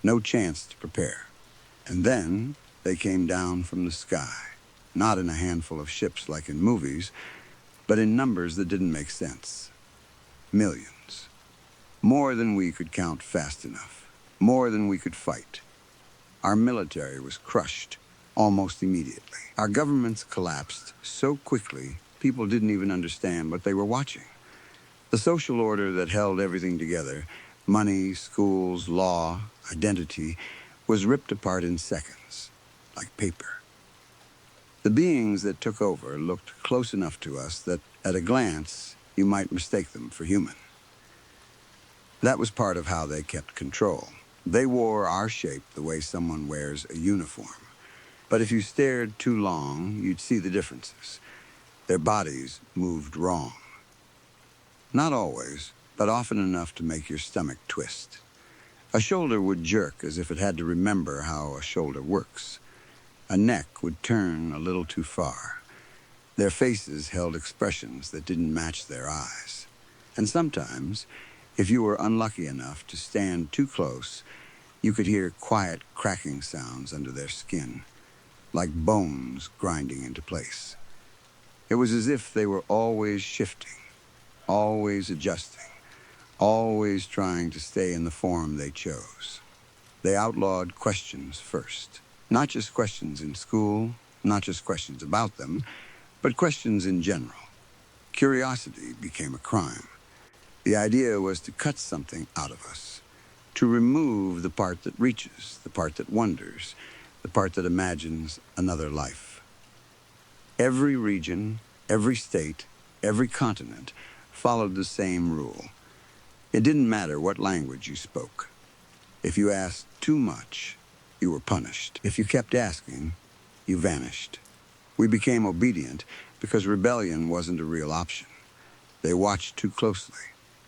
no chance to prepare. And then they came down from the sky, not in a handful of ships like in movies, but in numbers that didn't make sense. Millions. More than we could count fast enough. More than we could fight. Our military was crushed almost immediately. Our governments collapsed so quickly, people didn't even understand what they were watching. The social order that held everything together, money, schools, law, identity, was ripped apart in seconds, like paper. The beings that took over looked close enough to us that, at a glance, you might mistake them for human. That was part of how they kept control. They wore our shape the way someone wears a uniform. But if you stared too long, you'd see the differences. Their bodies moved wrong. Not always, but often enough to make your stomach twist. A shoulder would jerk as if it had to remember how a shoulder works. A neck would turn a little too far. Their faces held expressions that didn't match their eyes. And sometimes, if you were unlucky enough to stand too close, you could hear quiet cracking sounds under their skin, like bones grinding into place. It was as if they were always shifting, always adjusting, always trying to stay in the form they chose. They outlawed questions first. Not just questions in school, not just questions about them, but questions in general. Curiosity became a crime. The idea was to cut something out of us, to remove the part that reaches, the part that wonders, the part that imagines another life. Every region, every state, every continent followed the same rule. It didn't matter what language you spoke. If you asked too much, you were punished. If you kept asking, you vanished. We became obedient because rebellion wasn't a real option. They watched too closely.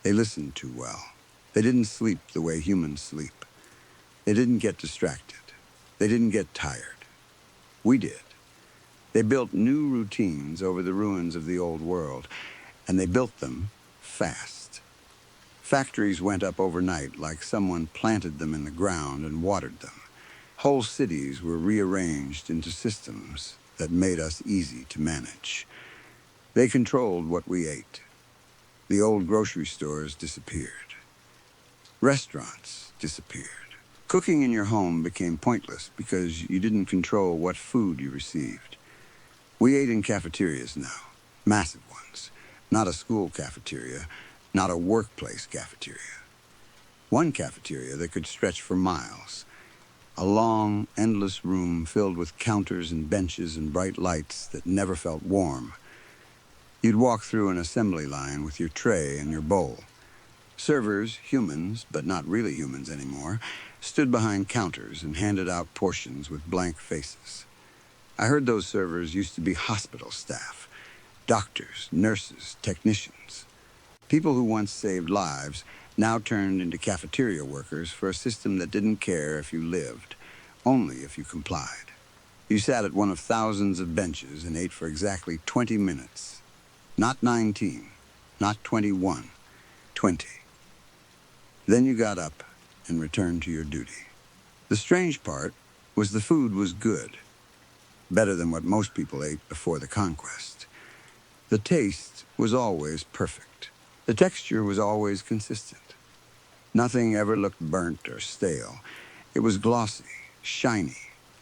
They listened too well. They didn't sleep the way humans sleep. They didn't get distracted. They didn't get tired. We did. They built new routines over the ruins of the old world, and they built them fast. Factories went up overnight like someone planted them in the ground and watered them. Whole cities were rearranged into systems that made us easy to manage. They controlled what we ate. The old grocery stores disappeared. Restaurants disappeared. Cooking in your home became pointless because you didn't control what food you received. We ate in cafeterias now, massive ones. Not a school cafeteria, not a workplace cafeteria. One cafeteria that could stretch for miles. A long, endless room filled with counters and benches and bright lights that never felt warm. You'd walk through an assembly line with your tray and your bowl. Servers, humans, but not really humans anymore, stood behind counters and handed out portions with blank faces. I heard those servers used to be hospital staff, doctors, nurses, technicians. People who once saved lives now turned into cafeteria workers for a system that didn't care if you lived, only if you complied. You sat at one of thousands of benches and ate for exactly 20 minutes. Not 19, not 21, 20. Then you got up and returned to your duty. The strange part was the food was good, better than what most people ate before the conquest. The taste was always perfect. The texture was always consistent. Nothing ever looked burnt or stale. It was glossy, shiny,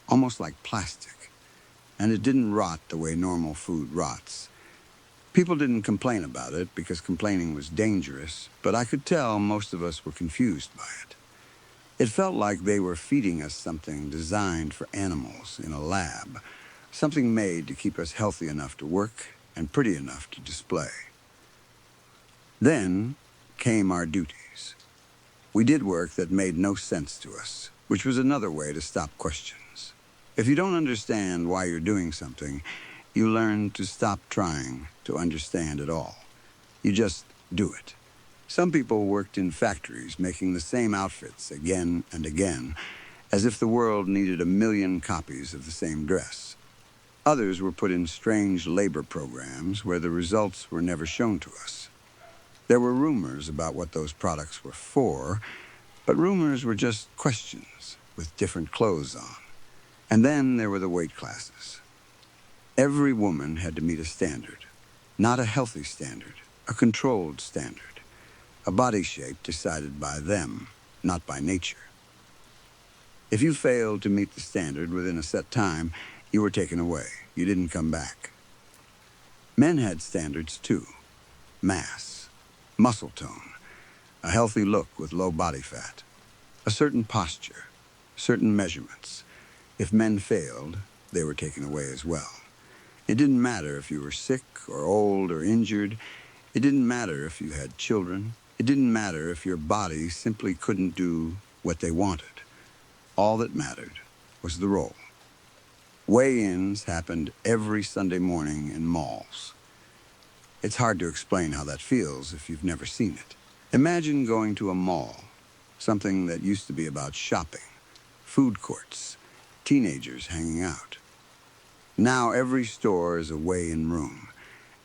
almost like plastic. And it didn't rot the way normal food rots. People didn't complain about it because complaining was dangerous, but I could tell most of us were confused by it. It felt like they were feeding us something designed for animals in a lab, something made to keep us healthy enough to work and pretty enough to display. Then came our duties. We did work that made no sense to us, which was another way to stop questions. If you don't understand why you're doing something, you learn to stop trying to understand it all. You just do it. Some people worked in factories making the same outfits again and again, as if the world needed 1 million copies of the same dress. Others were put in strange labor programs where the results were never shown to us. There were rumors about what those products were for, but rumors were just questions with different clothes on. And then there were the weight classes. Every woman had to meet a standard, not a healthy standard, a controlled standard, a body shape decided by them, not by nature. If you failed to meet the standard within a set time, you were taken away. You didn't come back. Men had standards too. Mass, muscle tone, a healthy look with low body fat, a certain posture, certain measurements. If men failed, they were taken away as well. It didn't matter if you were sick or old or injured. It didn't matter if you had children, It didn't matter if your body simply couldn't do what they wanted. All that mattered was the role. Weigh-ins happened every Sunday morning in malls. It's hard to explain how that feels if you've never seen it. Imagine going to a mall, something that used to be about shopping, food courts, teenagers hanging out. Now every store is a weigh-in room.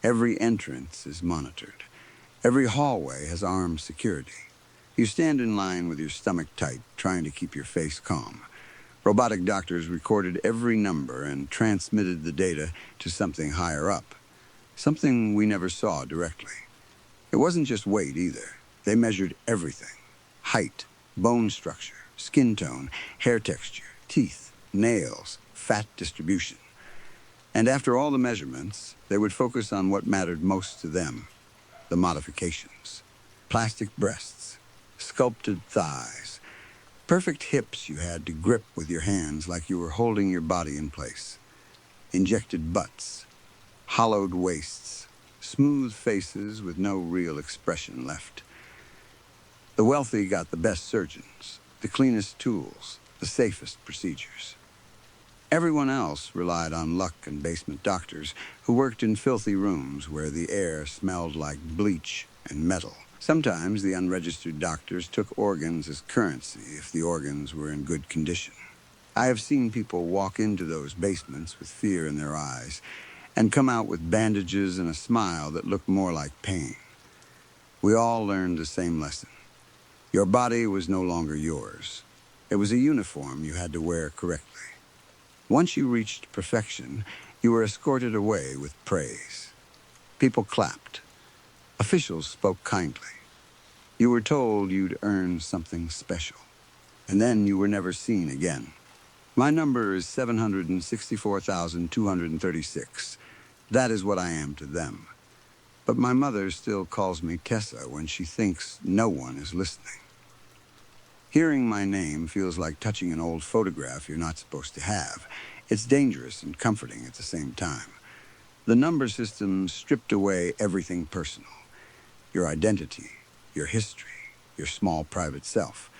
Every entrance is monitored. Every hallway has armed security. You stand in line with your stomach tight, trying to keep your face calm. Robotic doctors recorded every number and transmitted the data to something higher up, something we never saw directly. It wasn't just weight either. They measured everything: height, bone structure, skin tone, hair texture, teeth, nails, fat distribution. And after all the measurements, they would focus on what mattered most to them: the modifications. Plastic breasts, sculpted thighs, perfect hips you had to grip with your hands like you were holding your body in place. Injected butts, hollowed waists, smooth faces with no real expression left. The wealthy got the best surgeons, the cleanest tools, the safest procedures. Everyone else relied on luck and basement doctors who worked in filthy rooms where the air smelled like bleach and metal. Sometimes the unregistered doctors took organs as currency if the organs were in good condition. I have seen people walk into those basements with fear in their eyes and come out with bandages and a smile that looked more like pain. We all learned the same lesson. Your body was no longer yours. It was a uniform you had to wear correctly. Once you reached perfection, you were escorted away with praise. People clapped. Officials spoke kindly. You were told you'd earned something special. And then you were never seen again. My number is 764,236. That is what I am to them. But my mother still calls me Tessa when she thinks no one is listening. Hearing my name feels like touching an old photograph you're not supposed to have. It's dangerous and comforting at the same time. The number system stripped away everything personal: your identity, your history, your small private self.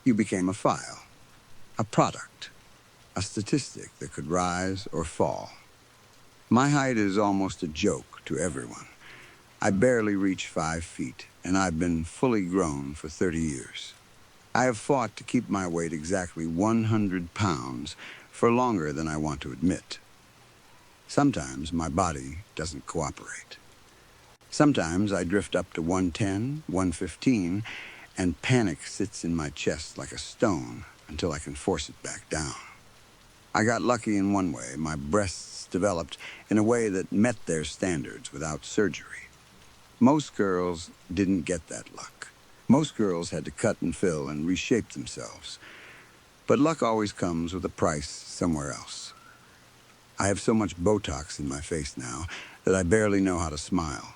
You became a file, a product, a statistic that could rise or fall. My height is almost a joke to everyone. I barely reach 5 feet, and I've been fully grown for 30 years. I have fought to keep my weight exactly 100 pounds for longer than I want to admit. Sometimes my body doesn't cooperate. Sometimes I drift up to 110, 115, and panic sits in my chest like a stone until I can force it back down. I got lucky in one way. My breasts developed in a way that met their standards without surgery. Most girls didn't get that luck. Most girls had to cut and fill and reshape themselves. But luck always comes with a price somewhere else. I have so much Botox in my face now that I barely know how to smile.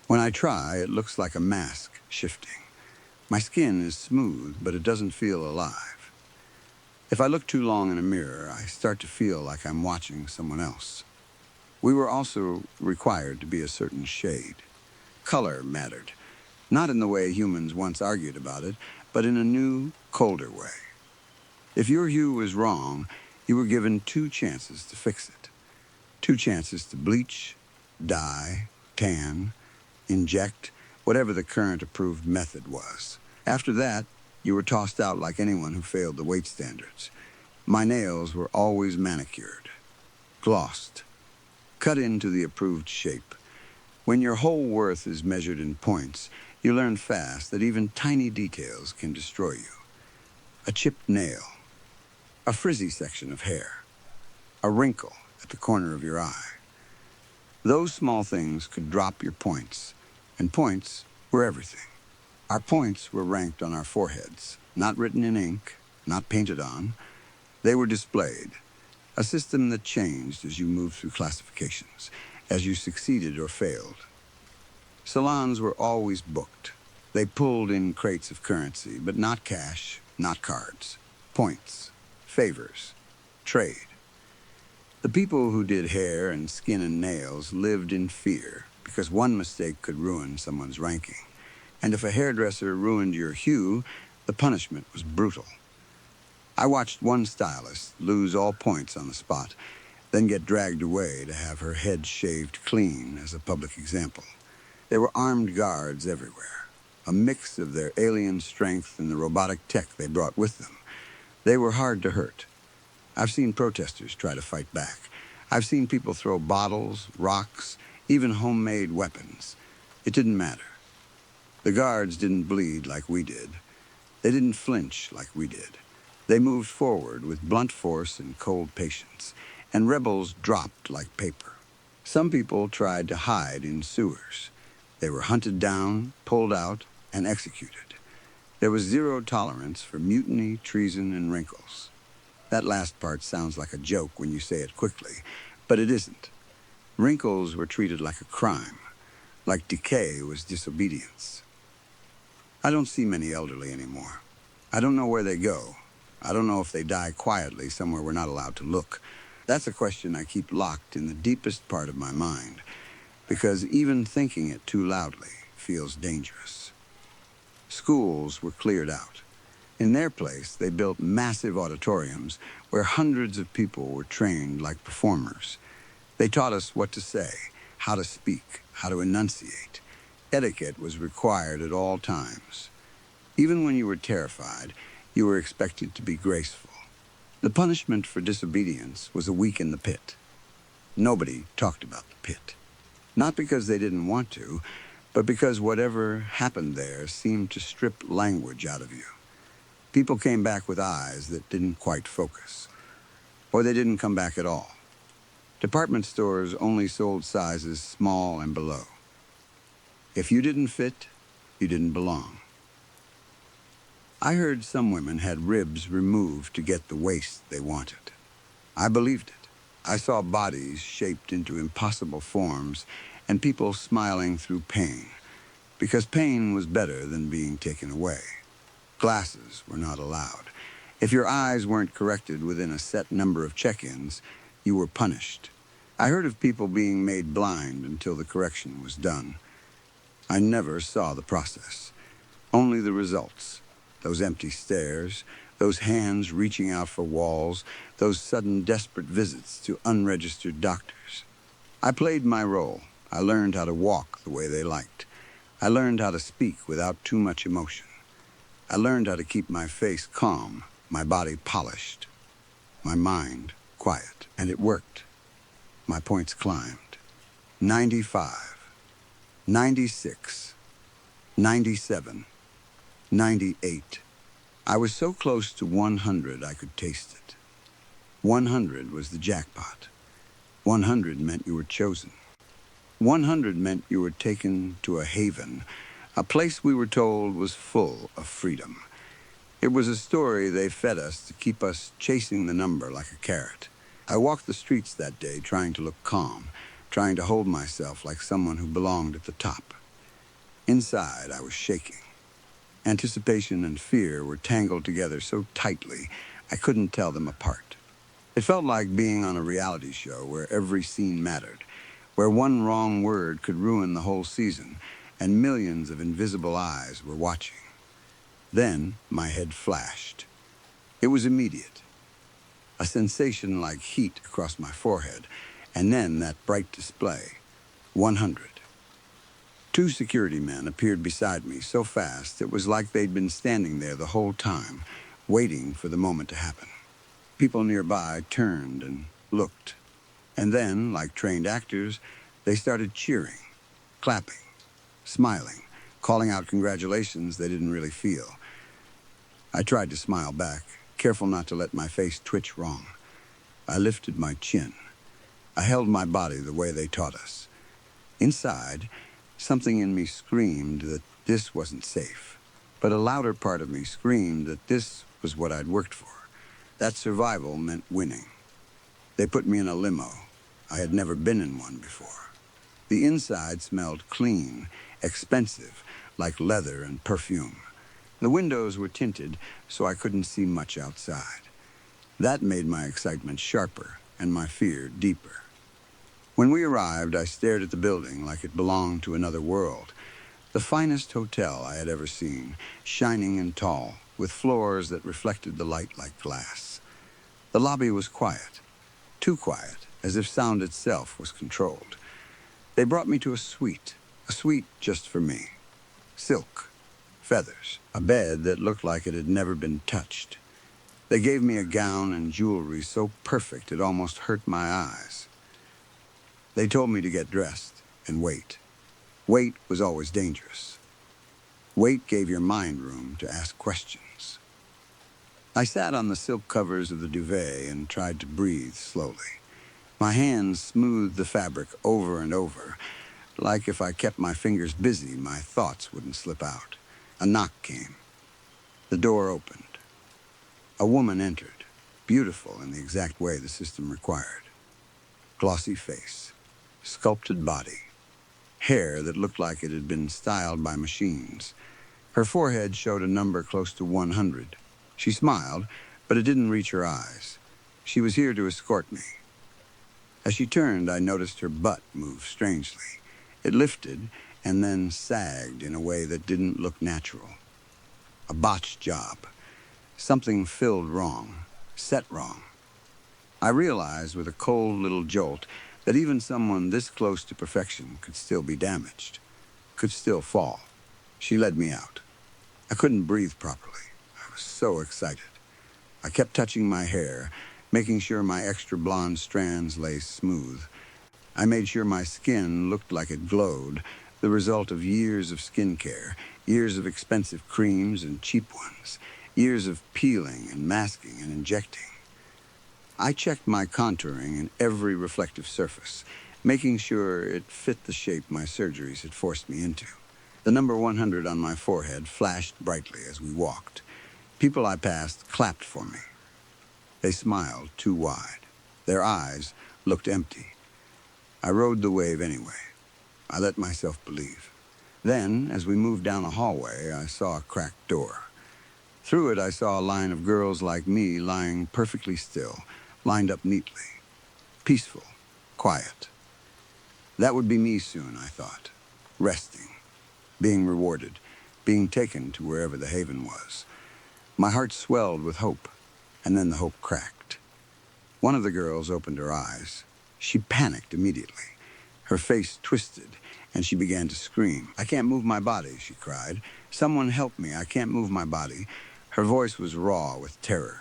When I try, it looks like a mask shifting. My skin is smooth, but it doesn't feel alive. If I look too long in a mirror, I start to feel like I'm watching someone else. We were also required to be a certain shade. Color mattered. Not in the way humans once argued about it, but in a new, colder way. If your hue was wrong, you were given 2 chances to fix it. 2 chances to bleach, dye, tan, inject, whatever the current approved method was. After that, you were tossed out like anyone who failed the weight standards. My nails were always manicured, glossed, cut into the approved shape. When your whole worth is measured in points, you learn fast that even tiny details can destroy you. A chipped nail, a frizzy section of hair, a wrinkle at the corner of your eye. Those small things could drop your points, and points were everything. Our points were ranked on our foreheads, not written in ink, not painted on. They were displayed, a system that changed as you moved through classifications, as you succeeded or failed. Salons were always booked. They pulled in crates of currency, but not cash, not cards. Points, favors, trade. The people who did hair and skin and nails lived in fear because one mistake could ruin someone's ranking. And if a hairdresser ruined your hue, the punishment was brutal. I watched one stylist lose all points on the spot, then get dragged away to have her head shaved clean as a public example. There were armed guards everywhere, a mix of their alien strength and the robotic tech they brought with them. They were hard to hurt. I've seen protesters try to fight back. I've seen people throw bottles, rocks, even homemade weapons. It didn't matter. The guards didn't bleed like we did. They didn't flinch like we did. They moved forward with blunt force and cold patience, and rebels dropped like paper. Some people tried to hide in sewers. They were hunted down, pulled out, and executed. There was zero tolerance for mutiny, treason, and wrinkles. That last part sounds like a joke when you say it quickly, but it isn't. Wrinkles were treated like a crime, like decay was disobedience. I don't see many elderly anymore. I don't know where they go. I don't know if they die quietly somewhere we're not allowed to look. That's a question I keep locked in the deepest part of my mind, because even thinking it too loudly feels dangerous. Schools were cleared out. In their place, they built massive auditoriums where hundreds of people were trained like performers. They taught us what to say, how to speak, how to enunciate. Etiquette was required at all times. Even when you were terrified, you were expected to be graceful. The punishment for disobedience was a week in the pit. Nobody talked about the pit. Not because they didn't want to, but because whatever happened there seemed to strip language out of you. People came back with eyes that didn't quite focus. Or they didn't come back at all. Department stores only sold sizes small and below. If you didn't fit, you didn't belong. I heard some women had ribs removed to get the waist they wanted. I believed it. I saw bodies shaped into impossible forms and people smiling through pain, because pain was better than being taken away. Glasses were not allowed. If your eyes weren't corrected within a set number of check-ins, you were punished. I heard of people being made blind until the correction was done. I never saw the process, only the results. Those empty stares, those hands reaching out for walls, those sudden desperate visits to unregistered doctors. I played my role. I learned how to walk the way they liked. I learned how to speak without too much emotion. I learned how to keep my face calm, my body polished, my mind quiet, and it worked. My points climbed. 95, 96, 97, 98. I was so close to 100 I could taste it. 100 was the jackpot. 100 meant you were chosen. 100 meant you were taken to a haven, a place we were told was full of freedom. It was a story they fed us to keep us chasing the number like a carrot. I walked the streets that day trying to look calm, trying to hold myself like someone who belonged at the top. Inside, I was shaking. Anticipation and fear were tangled together so tightly, I couldn't tell them apart. It felt like being on a reality show where every scene mattered, where one wrong word could ruin the whole season, and millions of invisible eyes were watching. Then my head flashed. It was immediate. A sensation like heat across my forehead, and then that bright display, 100. Two security men appeared beside me so fast it was like they'd been standing there the whole time, waiting for the moment to happen. People nearby turned and looked. And then, like trained actors, they started cheering, clapping, smiling, calling out congratulations they didn't really feel. I tried to smile back, careful not to let my face twitch wrong. I lifted my chin. I held my body the way they taught us. Inside, something in me screamed that this wasn't safe, but a louder part of me screamed that this was what I'd worked for. That survival meant winning. They put me in a limo. I had never been in one before. The inside smelled clean, expensive, like leather and perfume. The windows were tinted, so I couldn't see much outside. That made my excitement sharper and my fear deeper. When we arrived, I stared at the building like it belonged to another world. The finest hotel I had ever seen, shining and tall, with floors that reflected the light like glass. The lobby was quiet, too quiet, as if sound itself was controlled. They brought me to a suite just for me. Silk, feathers, a bed that looked like it had never been touched. They gave me a gown and jewelry so perfect it almost hurt my eyes. They told me to get dressed and wait. Wait was always dangerous. Wait gave your mind room to ask questions. I sat on the silk covers of the duvet and tried to breathe slowly. My hands smoothed the fabric over and over, like if I kept my fingers busy, my thoughts wouldn't slip out. A knock came. The door opened. A woman entered, beautiful in the exact way the system required. Glossy face, sculpted body, hair that looked like it had been styled by machines. Her forehead showed a number close to 100. She smiled, but it didn't reach her eyes. She was here to escort me. As she turned, I noticed her butt move strangely. It lifted and then sagged in a way that didn't look natural. A botched job. Something filled wrong, set wrong. I realized with a cold little jolt that even someone this close to perfection could still be damaged, could still fall. She led me out. I couldn't breathe properly. I was so excited. I kept touching my hair, making sure my extra blonde strands lay smooth. I made sure my skin looked like it glowed, the result of years of skincare, years of expensive creams and cheap ones, years of peeling and masking and injecting. I checked my contouring in every reflective surface, making sure it fit the shape my surgeries had forced me into. The number 100 on my forehead flashed brightly as we walked. People I passed clapped for me. They smiled too wide. Their eyes looked empty. I rode the wave anyway. I let myself believe. Then, as we moved down a hallway, I saw a cracked door. Through it, I saw a line of girls like me lying perfectly still, lined up neatly. Peaceful, quiet. That would be me soon, I thought. Resting, being rewarded, being taken to wherever the haven was. My heart swelled with hope, and then the hope cracked. One of the girls opened her eyes. She panicked immediately. Her face twisted, and she began to scream. "I can't move my body," she cried. "Someone help me, I can't move my body." Her voice was raw with terror.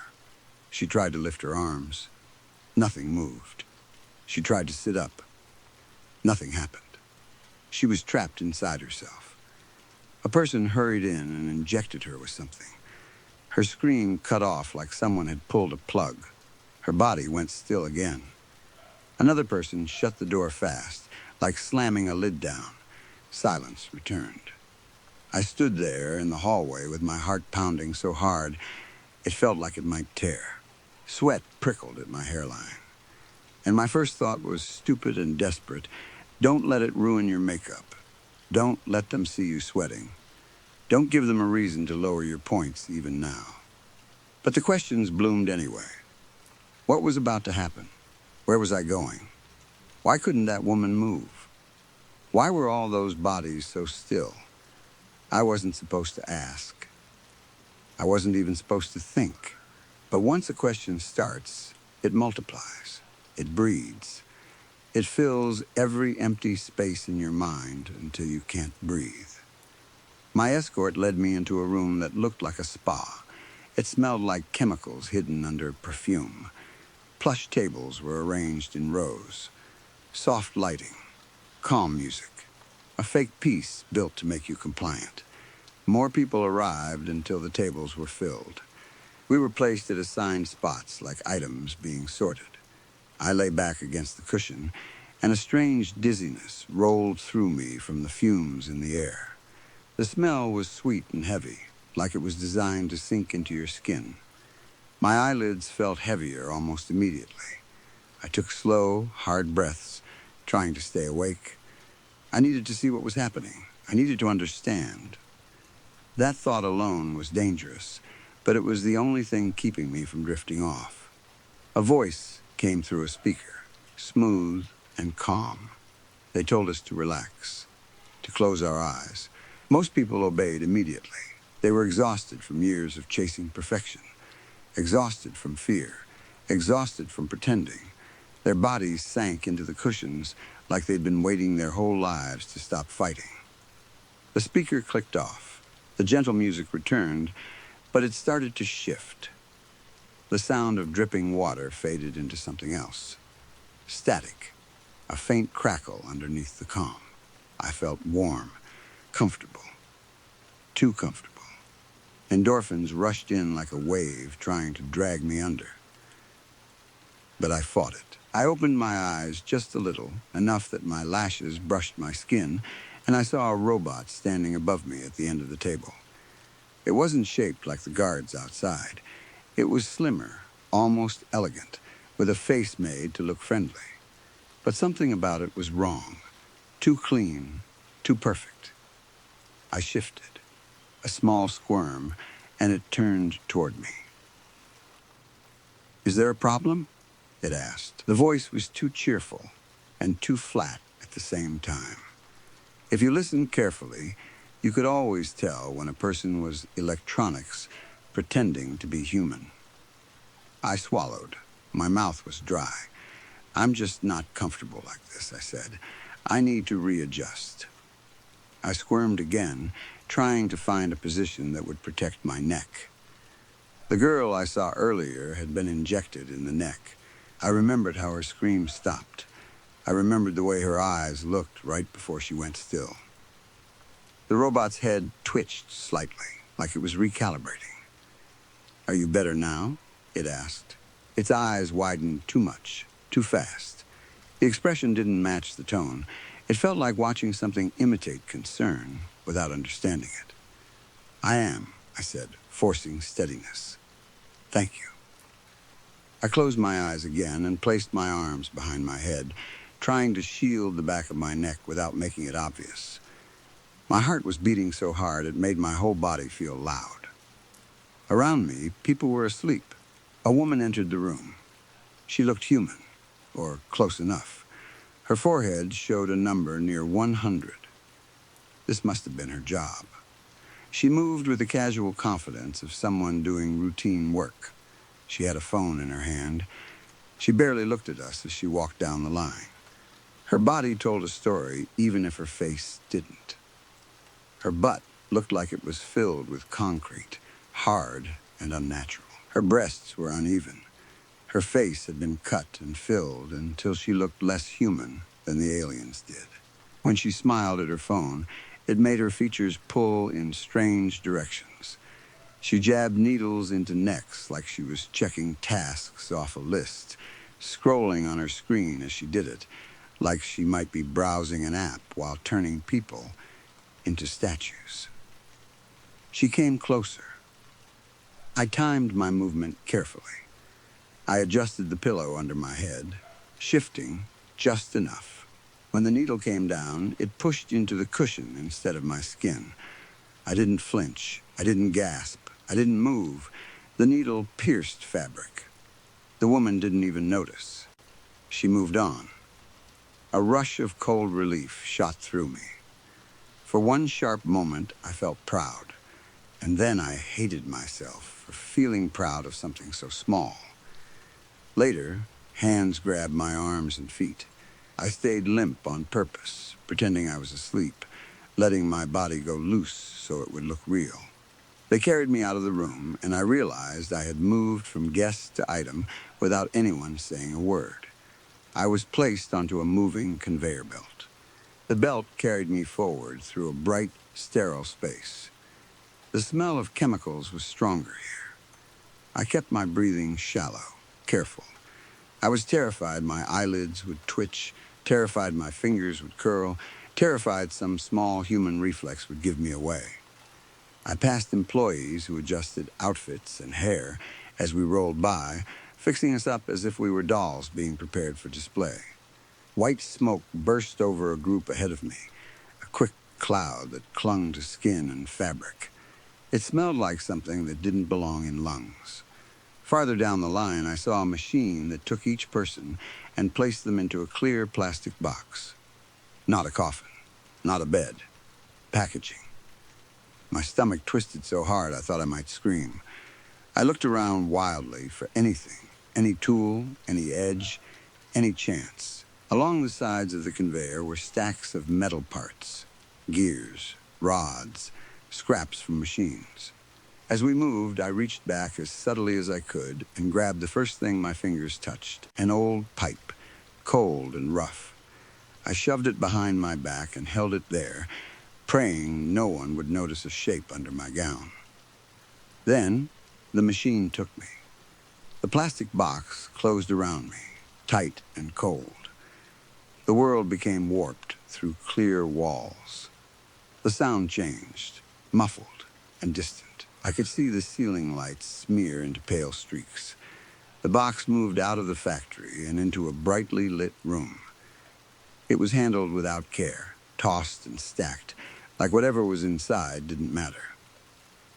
She tried to lift her arms. Nothing moved. She tried to sit up. Nothing happened. She was trapped inside herself. A person hurried in and injected her with something. Her scream cut off like someone had pulled a plug. Her body went still again. Another person shut the door fast, like slamming a lid down. Silence returned. I stood there in the hallway with my heart pounding so hard it felt like it might tear. Sweat prickled at my hairline. And my first thought was stupid and desperate. Don't let it ruin your makeup. Don't let them see you sweating. Don't give them a reason to lower your points even now. But the questions bloomed anyway. What was about to happen? Where was I going? Why couldn't that woman move? Why were all those bodies so still? I wasn't supposed to ask. I wasn't even supposed to think. But once a question starts, it multiplies. It breeds. It fills every empty space in your mind until you can't breathe. My escort led me into a room that looked like a spa. It smelled like chemicals hidden under perfume. Plush tables were arranged in rows. Soft lighting. Calm music. A fake peace built to make you compliant. More people arrived until the tables were filled. We were placed at assigned spots like items being sorted. I lay back against the cushion, and a strange dizziness rolled through me from the fumes in the air. The smell was sweet and heavy, like it was designed to sink into your skin. My eyelids felt heavier almost immediately. I took slow, hard breaths, trying to stay awake. I needed to see what was happening. I needed to understand. That thought alone was dangerous, but it was the only thing keeping me from drifting off. A voice came through a speaker, smooth and calm. They told us to relax, to close our eyes. Most people obeyed immediately. They were exhausted from years of chasing perfection, exhausted from fear, exhausted from pretending. Their bodies sank into the cushions like they'd been waiting their whole lives to stop fighting. The speaker clicked off. The gentle music returned, but it started to shift. The sound of dripping water faded into something else. Static, a faint crackle underneath the calm. I felt warm, comfortable, too comfortable. Endorphins rushed in like a wave trying to drag me under. But I fought it. I opened my eyes just a little, enough that my lashes brushed my skin, and I saw a robot standing above me at the end of the table. It wasn't shaped like the guards outside. It was slimmer, almost elegant, with a face made to look friendly. But something about it was wrong. Too clean, too perfect. I shifted. A small squirm, and it turned toward me. "Is there a problem?" it asked. The voice was too cheerful and too flat at the same time. If you listened carefully, you could always tell when a person was electronics pretending to be human. I swallowed. My mouth was dry. "I'm just not comfortable like this," I said. "I need to readjust." I squirmed again, trying to find a position that would protect my neck. The girl I saw earlier had been injected in the neck. I remembered how her scream stopped. I remembered the way her eyes looked right before she went still. The robot's head twitched slightly, like it was recalibrating. "Are you better now?" it asked. Its eyes widened too much, too fast. The expression didn't match the tone. It felt like watching something imitate concern without understanding it. "I am," I said, forcing steadiness. "Thank you." I closed my eyes again and placed my arms behind my head, trying to shield the back of my neck without making it obvious. My heart was beating so hard it made my whole body feel loud. Around me, people were asleep. A woman entered the room. She looked human, or close enough. Her forehead showed a number near 100. This must have been her job. She moved with the casual confidence of someone doing routine work. She had a phone in her hand. She barely looked at us as she walked down the line. Her body told a story, even if her face didn't. Her butt looked like it was filled with concrete, hard and unnatural. Her breasts were uneven. Her face had been cut and filled until she looked less human than the aliens did. When she smiled at her phone, it made her features pull in strange directions. She jabbed needles into necks like she was checking tasks off a list, scrolling on her screen as she did it, like she might be browsing an app while turning people into statues. She came closer. I timed my movement carefully. I adjusted the pillow under my head, shifting just enough. When the needle came down, it pushed into the cushion instead of my skin. I didn't flinch. I didn't gasp. I didn't move. The needle pierced fabric. The woman didn't even notice. She moved on. A rush of cold relief shot through me. For one sharp moment, I felt proud. And then I hated myself for feeling proud of something so small. Later, hands grabbed my arms and feet. I stayed limp on purpose, pretending I was asleep, letting my body go loose so it would look real. They carried me out of the room, and I realized I had moved from guest to item without anyone saying a word. I was placed onto a moving conveyor belt. The belt carried me forward through a bright, sterile space. The smell of chemicals was stronger here. I kept my breathing shallow, careful. I was terrified my eyelids would twitch, terrified my fingers would curl, terrified some small human reflex would give me away. I passed employees who adjusted outfits and hair as we rolled by, fixing us up as if we were dolls being prepared for display. White smoke burst over a group ahead of me, a quick cloud that clung to skin and fabric. It smelled like something that didn't belong in lungs. Farther down the line, I saw a machine that took each person and placed them into a clear plastic box. Not a coffin, not a bed. Packaging. My stomach twisted so hard I thought I might scream. I looked around wildly for anything, any tool, any edge, any chance. Along the sides of the conveyor were stacks of metal parts, gears, rods, scraps from machines. As we moved, I reached back as subtly as I could and grabbed the first thing my fingers touched, an old pipe, cold and rough. I shoved it behind my back and held it there, praying no one would notice a shape under my gown. Then, the machine took me. The plastic box closed around me, tight and cold. The world became warped through clear walls. The sound changed, muffled and distant. I could see the ceiling lights smear into pale streaks. The box moved out of the factory and into a brightly lit room. It was handled without care, tossed and stacked, like whatever was inside didn't matter.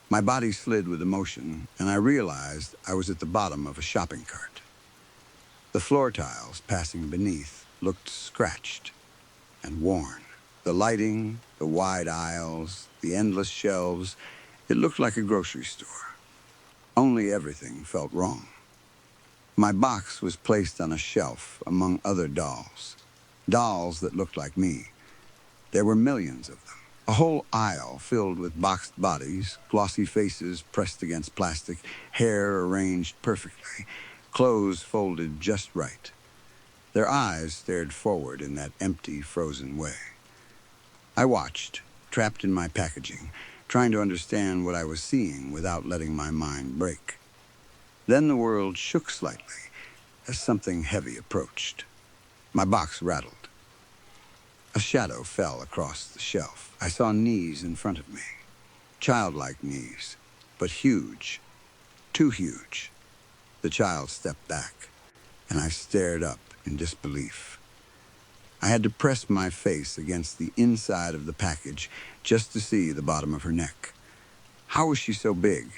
My body slid with emotion, and I realized I was at the bottom of a shopping cart. The floor tiles passing beneath looked scratched and worn. The lighting, the wide aisles, the endless shelves, it looked like a grocery store. Only everything felt wrong. My box was placed on a shelf among other dolls. Dolls that looked like me. There were millions of them. A whole aisle filled with boxed bodies, glossy faces pressed against plastic, hair arranged perfectly, clothes folded just right. Their eyes stared forward in that empty, frozen way. I watched, trapped in my packaging, trying to understand what I was seeing without letting my mind break. Then the world shook slightly as something heavy approached. My box rattled. A shadow fell across the shelf. I saw knees in front of me. Childlike knees, but huge. Too huge. The child stepped back, and I stared up in disbelief. I had to press my face against the inside of the package just to see the bottom of her neck. How was she so big?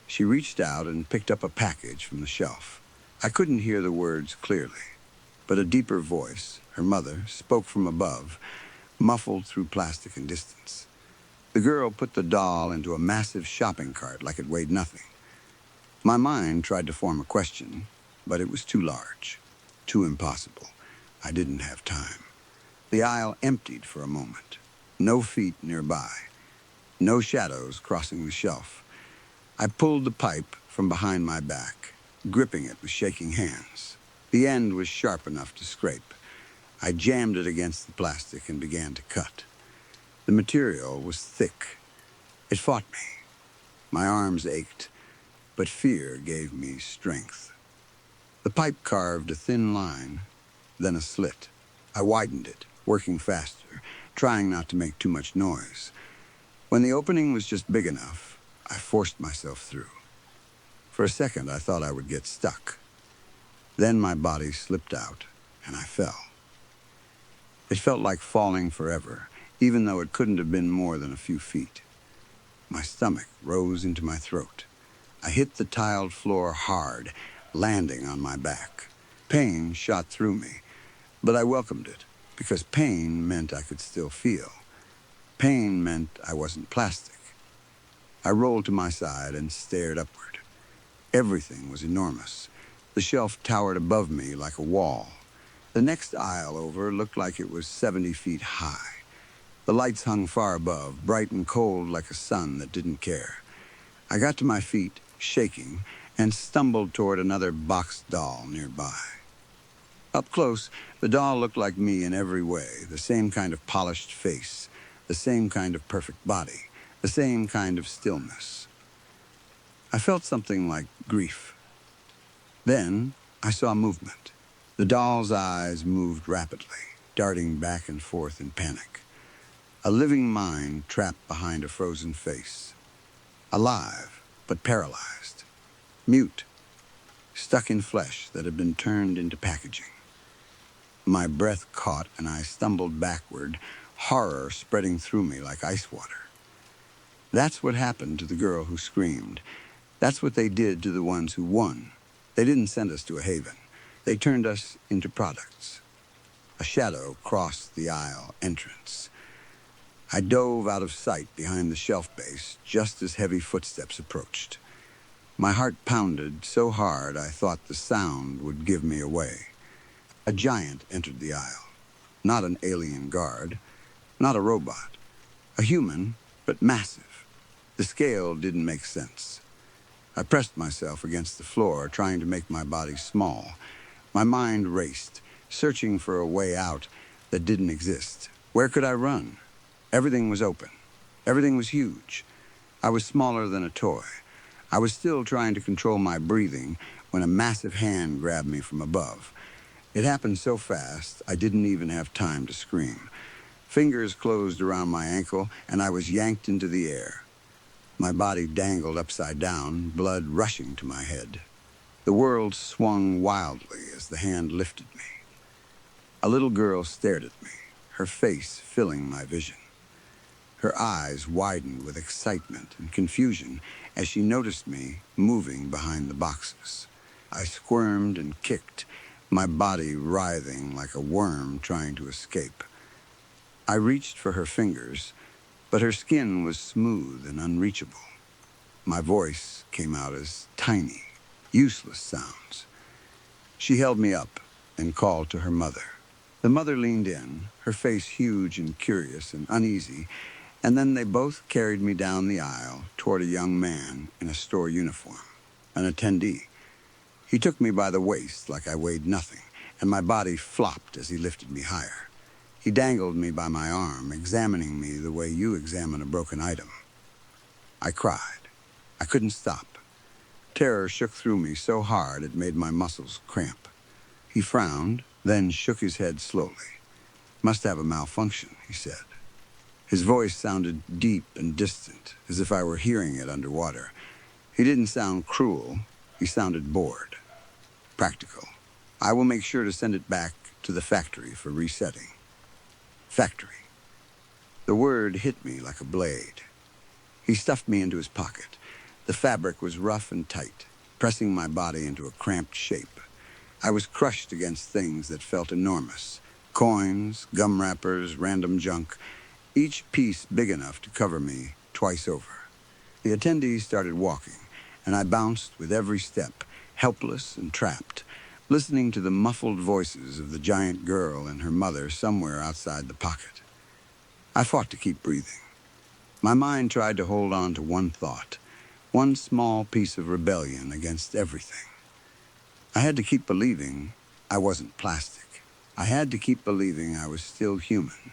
She reached out and picked up a package from the shelf. I couldn't hear the words clearly, but a deeper voice, her mother, spoke from above, muffled through plastic and distance. The girl put the doll into a massive shopping cart like it weighed nothing. My mind tried to form a question, but it was too large, too impossible. I didn't have time. The aisle emptied for a moment. No feet nearby. No shadows crossing the shelf. I pulled the pipe from behind my back, gripping it with shaking hands. The end was sharp enough to scrape. I jammed it against the plastic and began to cut. The material was thick. It fought me. My arms ached, but fear gave me strength. The pipe carved a thin line, then a slit. I widened it, working faster, trying not to make too much noise. When the opening was just big enough, I forced myself through. For a second, I thought I would get stuck. Then my body slipped out, and I fell. It felt like falling forever, even though it couldn't have been more than a few feet. My stomach rose into my throat. I hit the tiled floor hard, landing on my back. Pain shot through me, but I welcomed it, because pain meant I could still feel. Pain meant I wasn't plastic. I rolled to my side and stared upward. Everything was enormous. The shelf towered above me like a wall. The next aisle over looked like it was 70 feet high. The lights hung far above, bright and cold like a sun that didn't care. I got to my feet, shaking, and stumbled toward another boxed doll nearby. Up close, the doll looked like me in every way, the same kind of polished face, the same kind of perfect body, the same kind of stillness. I felt something like grief. Then I saw movement. The doll's eyes moved rapidly, darting back and forth in panic. A living mind trapped behind a frozen face. Alive, but paralyzed. Mute, stuck in flesh that had been turned into packaging. My breath caught and I stumbled backward, horror spreading through me like ice water. That's what happened to the girl who screamed. That's what they did to the ones who won. They didn't send us to a haven. They turned us into products. A shadow crossed the aisle entrance. I dove out of sight behind the shelf base just as heavy footsteps approached. My heart pounded so hard I thought the sound would give me away. A giant entered the aisle. Not an alien guard, not a robot. A human, but massive. The scale didn't make sense. I pressed myself against the floor, trying to make my body small. My mind raced, searching for a way out that didn't exist. Where could I run? Everything was open. Everything was huge. I was smaller than a toy. I was still trying to control my breathing when a massive hand grabbed me from above. It happened so fast, I didn't even have time to scream. Fingers closed around my ankle, and I was yanked into the air. My body dangled upside down, blood rushing to my head. The world swung wildly as the hand lifted me. A little girl stared at me, her face filling my vision. Her eyes widened with excitement and confusion as she noticed me moving behind the boxes. I squirmed and kicked, my body writhing like a worm trying to escape. I reached for her fingers, but her skin was smooth and unreachable. My voice came out as tiny, useless sounds. She held me up and called to her mother. The mother leaned in, her face huge and curious and uneasy, and then they both carried me down the aisle toward a young man in a store uniform, an attendee. He took me by the waist like I weighed nothing, and my body flopped as he lifted me higher. He dangled me by my arm, examining me the way you examine a broken item. I cried. I couldn't stop. Terror shook through me so hard it made my muscles cramp. He frowned, then shook his head slowly. "Must have a malfunction," he said. His voice sounded deep and distant, as if I were hearing it underwater. He didn't sound cruel. He sounded bored. Practical. "I will make sure to send it back to the factory for resetting." Factory. The word hit me like a blade. He stuffed me into his pocket. The fabric was rough and tight, pressing my body into a cramped shape. I was crushed against things that felt enormous. Coins, gum wrappers, random junk, each piece big enough to cover me twice over. The attendees started walking, and I bounced with every step, helpless and trapped, listening to the muffled voices of the giant girl and her mother somewhere outside the pocket. I fought to keep breathing. My mind tried to hold on to one thought, one small piece of rebellion against everything. I had to keep believing I wasn't plastic. I had to keep believing I was still human,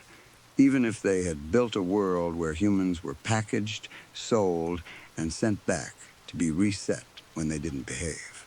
even if they had built a world where humans were packaged, sold, and sent back to be reset when they didn't behave.